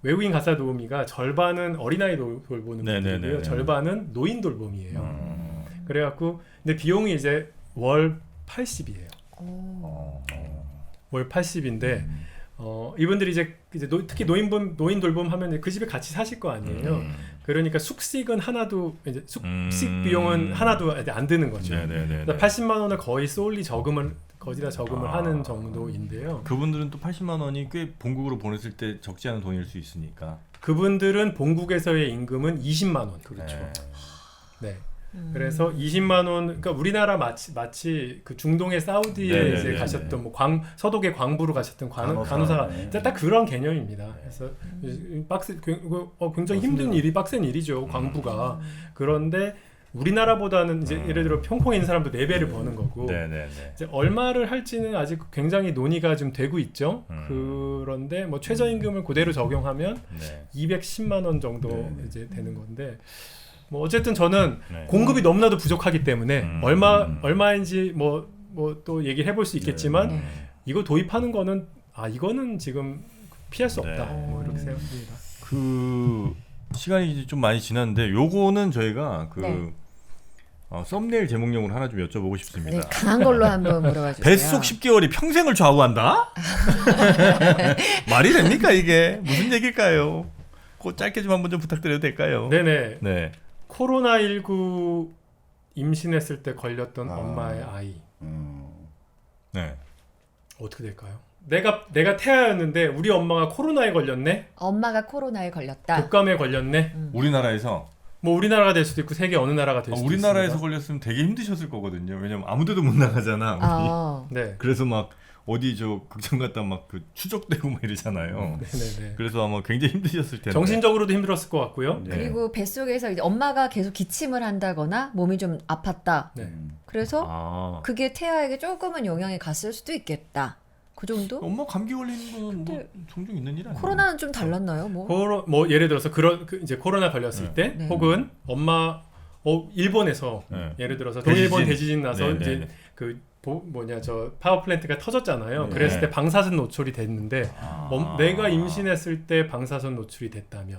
외국인 가사 도우미가 절반은 어린아이 돌보는 네네네. 분이고요. 절반은 노인 돌봄이에요. 그래갖고 근데 비용이 이제 월 80이에요. 오. 월 80인데 이분들이 이제 특히 노인 돌봄 하면 그 집에 같이 사실 거 아니에요. 그러니까 숙식은 하나도 이제 숙식 비용은 하나도 안 드는 거죠. 네네네. 80만 원을 거의 솔리 거기다 저금을 하는 정도인데요. 그분들은 또 80만 원이 꽤 본국으로 보냈을 때 적지 않은 돈일 수 있으니까. 그분들은 본국에서의 임금은 20만 원. 그렇죠. 네. 그래서 20만 원, 그러니까 우리나라 마치 그 중동의 사우디에 네네네네. 이제 가셨던 뭐 서독의 광부로 가셨던 간호사가 네. 딱 그런 개념입니다. 그래서 굉장히 힘든 일이 빡센 일이죠, 광부가. 그런데 우리나라보다는 이제 예를 들어 홍콩에 있는 사람도 4배를 버는 거고. 네네네. 이제 얼마를 할지는 아직 굉장히 논의가 좀 되고 있죠. 그런데 뭐 최저임금을 그대로 적용하면 네. 210만 원 정도 네. 이제 되는 건데 뭐 어쨌든 저는 네. 공급이 너무나도 부족하기 때문에 음. 얼마인지 뭐 또 얘기를 해볼 수 있겠지만 네. 이거 도입하는 거는 이거는 지금 피할 수 없다. 네. 뭐 이렇게 생각합니다. 그 시간이 이제 좀 많이 지났는데 요거는 저희가 그 네. 썸네일 제목용으로 하나 좀 여쭤보고 네, 싶습니다. 강한 걸로 한번 물어봐 주세요. 뱃속 10개월이 평생을 좌우한다? 말이 됩니까 이게? 무슨 얘기일까요? 그 짧게 좀 한번 좀 부탁드려도 될까요? 네네. 네. 코로나19 임신했을 때 걸렸던 엄마의 아이 네. 어떻게 될까요? 내가 태아였는데 우리 엄마가 코로나에 걸렸네. 엄마가 코로나에 걸렸다. 독감에 걸렸네. 우리나라에서 뭐 우리나라가 될 수도 있고 세계 어느 나라가 될 수도 우리나라에서 있습니다. 걸렸으면 되게 힘드셨을 거거든요. 왜냐면 아무데도 못 나가잖아. 우리. 네. 그래서 막 어디 저 극장 갔다 막 그 추적되고 막 이러잖아요. 네네네. 그래서 아마 굉장히 힘드셨을 텐데. 정신적으로도 힘들었을 것 같고요. 네. 그리고 뱃속에서 이제 엄마가 계속 기침을 한다거나 몸이 좀 아팠다. 네. 그래서 그게 태아에게 조금은 영향이 갔을 수도 있겠다. 그 정도? 엄마 감기 걸리는 건 뭐 근데 종종 있는 일 아니에요? 코로나는 좀 달랐나요? 뭐 예를 들어서 이제 코로나 걸렸을 때 네. 혹은 엄마 일본에서 네. 예를 들어서 동일본 대지진 나서 네, 이제 네. 그 저 파워 플랜트가 터졌잖아요. 네. 그랬을 때 방사선 노출이 됐는데 아. 내가 임신했을 때 방사선 노출이 됐다면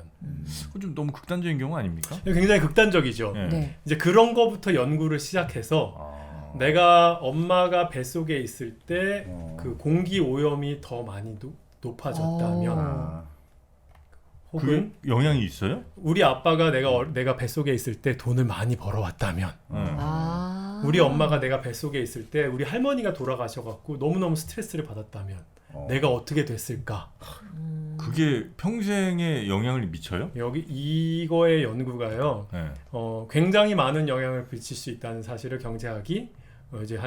그거 좀 너무 극단적인 경우 아닙니까? 굉장히 극단적이죠. 네. 네. 이제 그런 거부터 연구를 시작해서 아. 내가 엄마가 뱃속에 있을 때 어. 그 공기 오염이 더 많이 높아졌다면 아. 혹은 그게 영향이 있어요? 우리 아빠가 내가 뱃속에 있을 때 돈을 많이 벌어왔다면 아. 우리 엄마가 내가 뱃속에 있을 때 우리 할머니가 돌아가셔갖고 너무너무 스트레스를 받았다면 내가 어떻게 됐을까? 그게 평생에 영향을 미쳐요? 여기 이거의 연구가요. 네. 굉장히 많은 영향을 미칠 수 있다는 사실을 경제학이 이제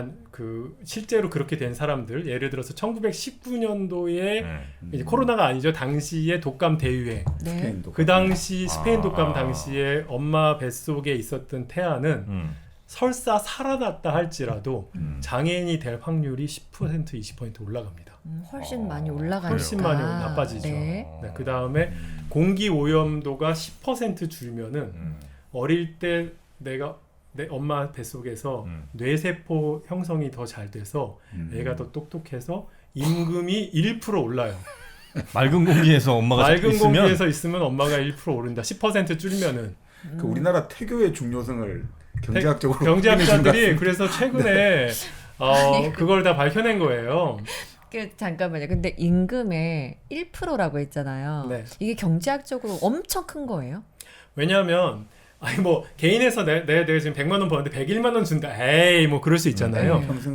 실제로 그렇게 된 사람들 예를 들어서 1919년도에 네. 이제 코로나가 아니죠. 당시에 독감 대유행. 네. 그 당시 스페인 독감 아. 당시에 엄마 뱃속에 있었던 태아는 설사 살아났다 할지라도 장애인이 될 확률이 10% 20% 올라갑니다. 훨씬 많이 올라가니까. 훨씬 많이 나빠지죠. 네. 그 다음에 공기 오염도가 10% 줄면은 어릴 때 내 엄마 뱃속에서 뇌세포 형성이 더 잘 돼서 애가 더 똑똑해서 임금이 1% 올라요. 맑은 공기에서 엄마가 맑은 있으면 공기에서 있으면 엄마가 1% 오른다. 10% 줄면은. 그 우리나라 태교의 중요성을 경제학적으로 경제학자들이 그래서 최근에 그걸 다 밝혀낸 거예요. 잠깐만요. 근데 임금의 1%라고 했잖아요. 네. 이게 경제학적으로 엄청 큰 거예요? 왜냐하면 뭐 개인에서 내가 지금 100만 원 버는데 101만 원 준다. 에이 뭐 그럴 수 있잖아요. 네. 평생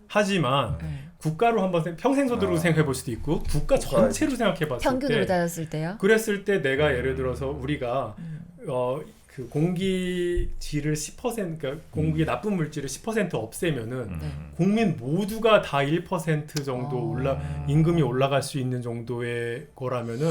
하지만 네. 국가로 한번 평생 소득으로 생각해 볼 수도 있고 국가 전체로 생각해 봤을 평균으로 때 따졌을 때요. 그랬을 때 내가 예를 들어서 우리가 그 공기질을 10% 그러니까 공기의 나쁜 물질을 10% 없애면은 네. 국민 모두가 다 1% 정도 임금이 올라갈 수 있는 정도의 거라면은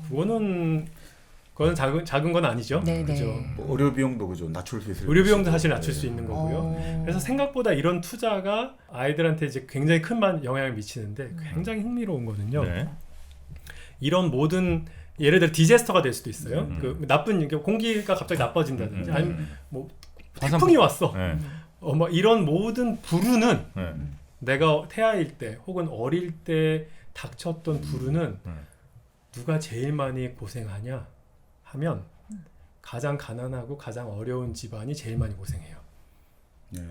그거는 작은 건 아니죠. 네, 그죠? 네. 뭐 의료 비용도 그죠 낮출 수 있을 의료 비용도 것이고. 사실 낮출 수 있는 거고요. 어. 그래서 생각보다 이런 투자가 아이들한테 이제 굉장히 큰 영향을 미치는데 굉장히 흥미로운 거는요. 네. 이런 모든 예를 들어 디제스터가 될 수도 있어요. 그 나쁜 공기가 갑자기 나빠진다든지 아니면 뭐 태풍이 왔어. 네. 뭐 이런 모든 불운은 네. 내가 태아일 때 혹은 어릴 때 닥쳤던 불운은 누가 제일 많이 고생하냐 하면 가장 가난하고 가장 어려운 집안이 제일 많이 고생해요. 네.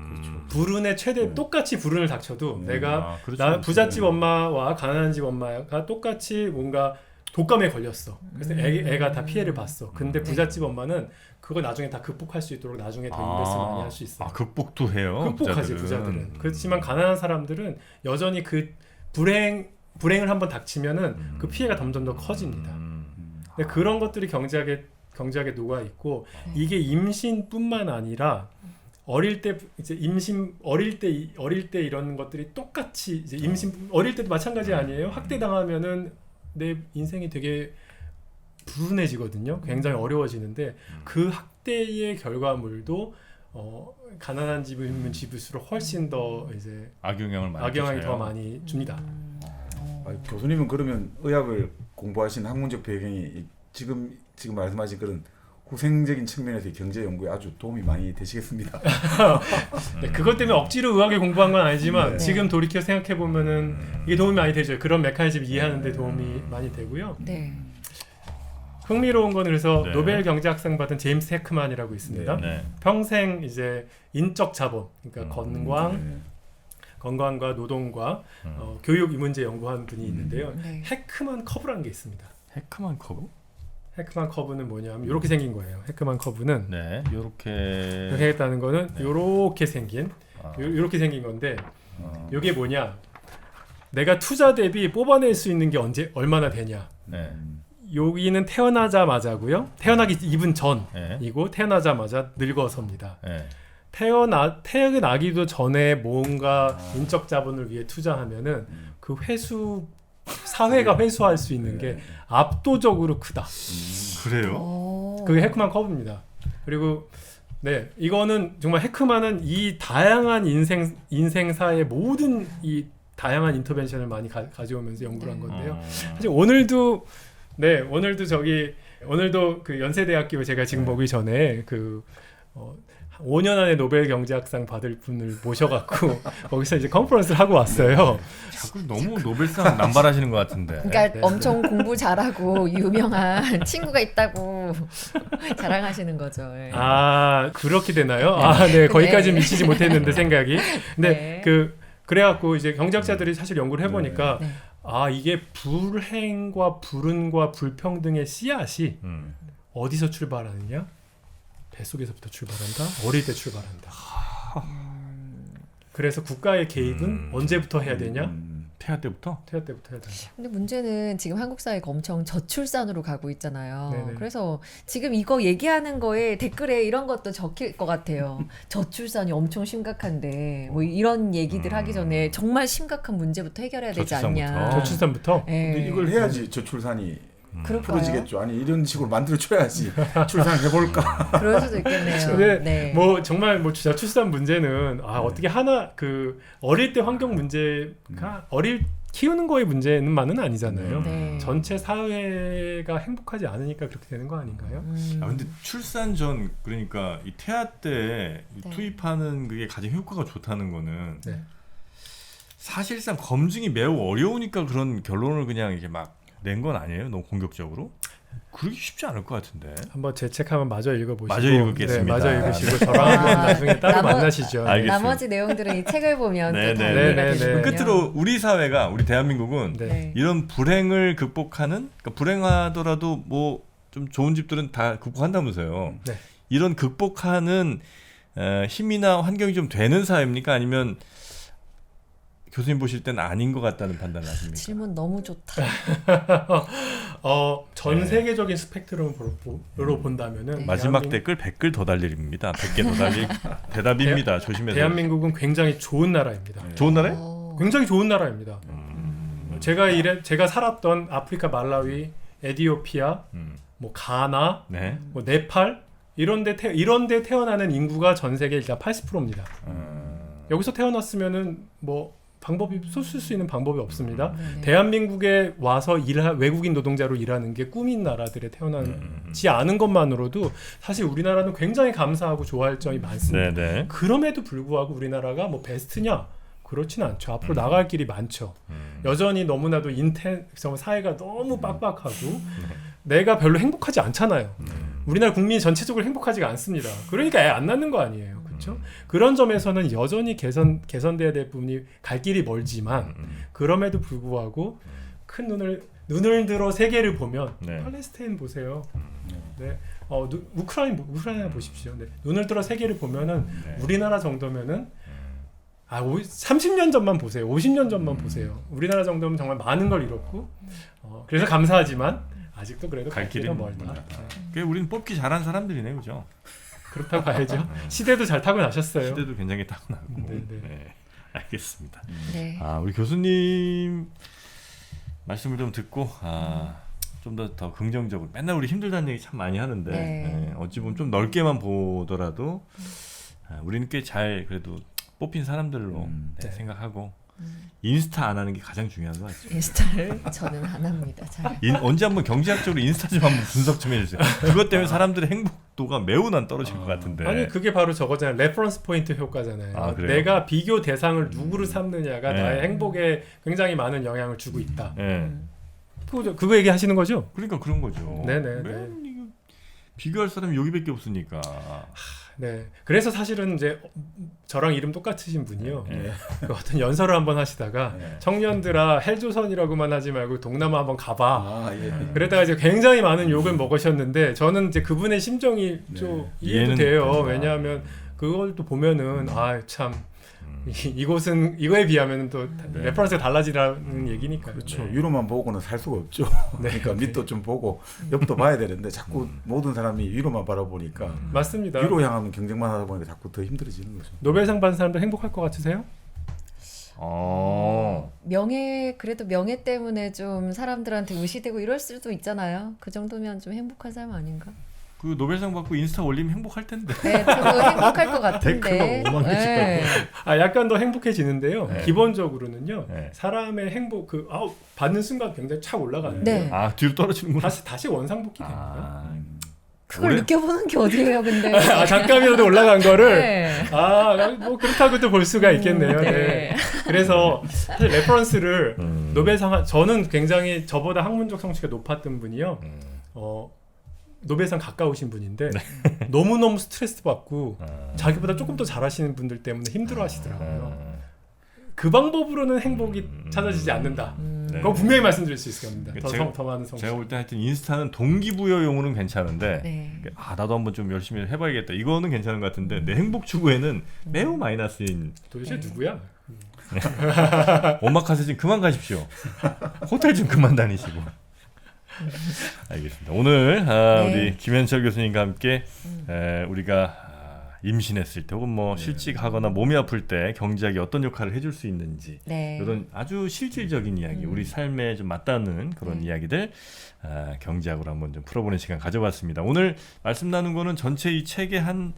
그렇죠. 불운의 최대 똑같이 불운을 닥쳐도 내가 아, 그렇죠. 나 부잣집 엄마와 가난한 집 엄마가 똑같이 뭔가 독감에 걸렸어. 그래서 애가 다 피해를 봤어. 근데 부잣집 엄마는 그거 나중에 다 극복할 수 있도록 나중에 더 인베스트 많이 할 수 있어요. 극복도 해요. 극복하지 부자들은. 그렇지만 가난한 사람들은 여전히 그 불행을 한번 닥치면은 그 피해가 점점 더 커집니다. 근데 그런 것들이 경제학에 녹아 있고 이게 임신뿐만 아니라 어릴 때 이제 어릴 때 이런 것들이 똑같이 이제 어릴 때도 마찬가지 아니에요. 학대 당하면은 내 인생이 되게 불운해지거든요. 굉장히 어려워지는데 그 학대의 결과물도 가난한 집이면 집일수록 훨씬 더 이제 악영향이 더 많이 줍니다. 교수님은 그러면 의학을 공부하신 학문적 배경이 지금 말씀하신 그런 후생적인 측면에서 경제 연구에 아주 도움이 많이 되시겠습니다. 네, 그것 때문에 억지로 의학을 공부한 건 아니지만 네. 지금 돌이켜 생각해 보면은 이게 도움이 많이 되죠. 그런 메커니즘을 이해하는 데 도움이 많이 되고요. 네. 흥미로운 건 그래서 네. 노벨 경제학상 받은 제임스 헤크만이라고 있습니다. 네. 평생 이제 인적 자본, 그러니까 건강과 노동과 교육 이 문제 연구한 분이 있는데요. 네. 헤크만 커브라는 게 있습니다. 헤크만 커브? 헤크만 커브는 뭐냐면 이렇게 생긴 거예요. 헤크만 커브는 네. 이렇게 요렇게 했다는 거는 이렇게 생긴 이렇게 생긴 건데 이게 뭐냐? 내가 투자 대비 뽑아낼 수 있는 게 얼마나 되냐? 네. 여기는 태어나자마자고요. 태어나기 2분 전이고 네. 태어나자마자 늙어서입니다. 네. 태어나기도 전에 뭔가 인적 자본을 위해 투자하면은 그 사회가 회수할 수 있는 게 압도적으로 크다. 그래요? 그게 헤크만 커브입니다. 그리고 네, 이거는 정말 헤크만은 이 다양한 인생사의 모든 이 다양한 인터벤션을 많이 가져오면서 연구를 한 건데요. 사실 오늘도 그 연세대학교 제가 지금 보기 전에 5년 안에 노벨 경제학상 받을 분을 모셔갖고 거기서 이제 컨퍼런스를 하고 왔어요. 자꾸 너무 노벨상 남발하시는 것 같은데. 그러니까 네. 엄청 공부 잘하고 유명한 친구가 있다고 자랑하시는 거죠. 네. 아 그렇게 되나요? 네 거기까지 미치지 못했는데 생각이. 근데 네. 그래갖고 이제 경제학자들이 사실 연구를 해보니까 네. 이게 불행과 불운과 불평등의 씨앗이 어디서 출발하느냐? 뱃속에서부터 출발한다. 어릴 때 출발한다. 그래서 국가의 개입은 언제부터 해야 되냐? 태아 때부터? 태아 때부터 해야 된다. 근데 문제는 지금 한국 사회가 엄청 저출산으로 가고 있잖아요. 네네. 그래서 지금 이거 얘기하는 거에 댓글에 이런 것도 적힐 것 같아요. 저출산이 엄청 심각한데 뭐 이런 얘기들 하기 전에 정말 심각한 문제부터 해결해야 되지 않냐. 저출산부터? 네. 근데 이걸 해야지 저출산이 그럴까요? 풀어지겠죠. 아니 이런 식으로 만들어줘야지 출산해볼까. 그럴 수도 있겠네요. 근데 네. 뭐 정말 뭐 저출산 문제는 어떻게 하나 그 어릴 때 환경 문제가 키우는 거의 문제는만은 아니잖아요. 네. 전체 사회가 행복하지 않으니까 그렇게 되는 거 아닌가요? 근데 출산 전 그러니까 이 태아 때 네. 투입하는 그게 가장 효과가 좋다는 거는 네. 사실상 검증이 매우 어려우니까 그런 결론을 그냥 이게 막 낸 건 아니에요? 너무 공격적으로? 그러기 쉽지 않을 것 같은데. 한번 제 책 한번 마저 읽어보시고 마저 읽겠습니다. 네, 마저 읽으시고 저랑 한번 나중에 따로 만나시죠. 알겠습니다. 나머지 내용들은 이 책을 보면 네, 또 다 네, 이해가 네, 네. 되시군요. 끝으로 우리 사회가 우리 대한민국은 네. 네. 이런 불행을 극복하는 그러니까 불행하더라도 뭐 좀 좋은 집들은 다 극복한다면서요. 네. 이런 극복하는 힘이나 환경이 좀 되는 사회입니까? 아니면 교수님 보실 때는 아닌 것 같다는 판단을 하십니까? 질문 너무 좋다. 전 네. 세계적인 스펙트럼으로 본다면은 네. 마지막 대한민국- 댓글 100글 더 달립니다. 100개 더 달릴 대답입니다. 조심해서. 대한민국은 굉장히 좋은 나라입니다. 좋은 나라요? 굉장히 좋은 나라입니다. 제가 살았던 아프리카 말라위, 에티오피아, 뭐 가나, 네. 뭐 네팔 이런데 태어나는 인구가 전 세계 일단 80%입니다. 여기서 태어났으면은 뭐 방법이 쓸 수 있는 방법이 없습니다. 네네. 대한민국에 와서 외국인 노동자로 일하는 게 꿈인 나라들에 태어나지 않은 것만으로도 사실 우리나라는 굉장히 감사하고 좋아할 점이 많습니다. 네네. 그럼에도 불구하고 우리나라가 뭐 베스트냐? 그렇지는 않죠. 앞으로 나갈 길이 많죠. 여전히 너무나도 사회가 너무 빡빡하고 내가 별로 행복하지 않잖아요. 우리나라 국민이 전체적으로 행복하지가 않습니다. 그러니까 애 안 낳는 거 아니에요. 그렇죠? 그런 점에서는 여전히 개선돼야 될 부분이 갈 길이 멀지만 그럼에도 불구하고 큰 눈을 들어 세계를 보면 네. 팔레스타인 보세요. 네. 우크라이나 보십시오. 네. 눈을 들어 세계를 보면은 네. 우리나라 정도면은 30년 전만 보세요. 50년 전만 보세요. 우리나라 정도면 정말 많은 걸 잃었고 그래서 감사하지만 아직도 그래도 갈 갈 길은 길은 멀다. 멀다. 네. 우리는 뽑기 잘한 사람들이네, 그죠? 그렇다고 봐야죠. 시대도 잘 타고 나셨어요. 시대도 굉장히 타고나고. 네, 네. 네. 알겠습니다. 네. 우리 교수님 말씀을 좀 듣고 좀 더 긍정적으로 맨날 우리 힘들다는 얘기 참 많이 하는데 네. 어찌 보면 좀 넓게만 보더라도 우리는 꽤 잘 그래도 뽑힌 사람들로 네. 생각하고 인스타 안 하는 게 가장 중요한 것 같죠. 인스타를 저는 안 합니다. 잘. 언제 한번 경제학적으로 인스타 좀 한번 분석 좀 해주세요. 그것 때문에 사람들의 행복도가 매우 난 떨어질 것 같은데. 아니 그게 바로 저거잖아요. 레퍼런스 포인트 효과잖아요. 그래요? 내가 비교 대상을 누구를 삼느냐가 네. 나의 행복에 굉장히 많은 영향을 주고 있다. 네. 그거 얘기하시는 거죠? 그러니까 그런 거죠. 네네. 맨 이거 비교할 사람이 여기밖에 없으니까. 네. 그래서 사실은 이제 저랑 이름 똑같으신 분이요. 네. 그 어떤 연설을 한번 하시다가 네. 청년들아 헬조선이라고만 하지 말고 동남아 한번 가봐. 예. 그랬다가 이제 굉장히 많은 욕을 먹으셨는데 저는 이제 그분의 심정이 좀 이해도 이해는 돼요. 됩니다. 왜냐하면 그걸 또 보면은 참 이곳은 이거에 비하면 또 레퍼런스가 달라지라는 얘기니까요. 그렇죠. 네. 위로만 보고는 살 수가 없죠. 그러니까 밑도 좀 보고 옆도 봐야 되는데 자꾸 모든 사람이 위로만 바라보니까 맞습니다. 위로 향하면 경쟁만 하다 보니까 자꾸 더 힘들어지는 거죠. 노벨상 받은 사람들 행복할 것 같으세요? 그래도 명예 때문에 좀 사람들한테 무시되고 이럴 수도 있잖아요. 그 정도면 좀 행복한 사람 아닌가? 그 노벨상 받고 인스타 올리면 행복할 텐데. 네, 저도 행복할 것 같은데. 댓글가 5만 개씩 네. 약간 더 행복해지는데요. 네. 기본적으로는요. 네. 사람의 행복 받는 순간 굉장히 착 올라가는데 네. 뒤로 떨어지는구나. 다시 원상복귀 됩니다. 그걸 올해- 느껴보는 게 어디예요, 근데? 잠깐이라도 올라간 거를 네. 뭐 그렇다고도 볼 수가 있겠네요. 네. 네. 그래서 사실 레퍼런스를 음. 노벨상 저는 굉장히 저보다 학문적 성취가 높았던 분이요. 노벨상 가까우신 분인데 너무너무 스트레스 받고 자기보다 조금 더 잘하시는 분들 때문에 힘들어 하시더라고요. 그 방법으로는 행복이 찾아지지 않는다. 네. 그거 분명히 말씀드릴 수 있을 겁니다. 제가- 더 많은 성취. 제가 볼 때 하여튼 인스타는 동기부여용으로는 괜찮은데 네. 나도 한번 좀 열심히 해봐야겠다. 이거는 괜찮은 것 같은데 내 행복 추구에는 매우 마이너스인. 도대체 네. 누구야? 오마카세 좀 그만 가십시오. 호텔 좀 그만 다니시고. 알겠습니다. 오늘 네. 우리 김현철 교수님과 함께 우리가 임신했을 때 혹은 뭐 실직하거나 몸이 아플 때 경제학이 어떤 역할을 해줄 수 있는지 네. 이런 아주 실질적인 이야기, 우리 삶에 좀 맞닿는 그런 네. 이야기들 경제학으로 한번 좀 풀어보는 시간 가져봤습니다. 오늘 말씀 나눈 거는 전체 이 책의 한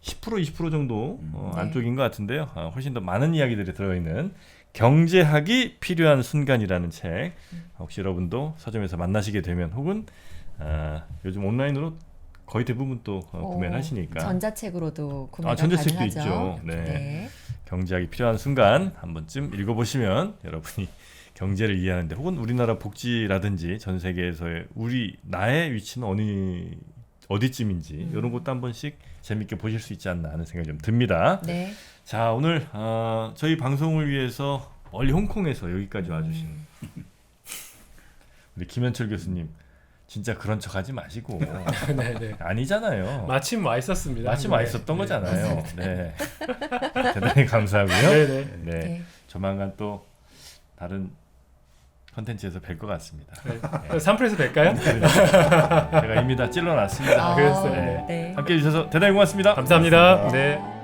10% 20% 정도 네. 안쪽인 것 같은데요. 훨씬 더 많은 이야기들이 들어있는 경제학이 필요한 순간이라는 책, 혹시 여러분도 서점에서 만나시게 되면 혹은 요즘 온라인으로 거의 대부분 또 구매를 하시니까 전자책으로도 구매가 전자책도 가능하죠. 있죠. 네. 네. 경제학이 필요한 순간 한 번쯤 읽어보시면 여러분이 경제를 이해하는데 혹은 우리나라 복지라든지 전 세계에서의 나의 위치는 어디쯤인지 이런 것도 한 번씩 재밌게 보실 수 있지 않나 하는 생각이 좀 듭니다. 네. 자, 오늘 저희 방송을 위해서 멀리 홍콩에서 여기까지 와주신 우리 김현철 교수님, 진짜 그런 척하지 마시고. 네네. 아니잖아요. 마침 와 있었습니다. 마침 네. 와 있었던 네. 거잖아요. 네. 대단히 감사하고요. 네네. 네. 네. 조만간 또 다른 컨텐츠에서 뵐 것 같습니다. 네. 산프에서 뵐까요? 제가 이미 다 찔러놨습니다. 그랬어요. 네. 네. 함께해 주셔서 대단히 고맙습니다. 감사합니다. 네.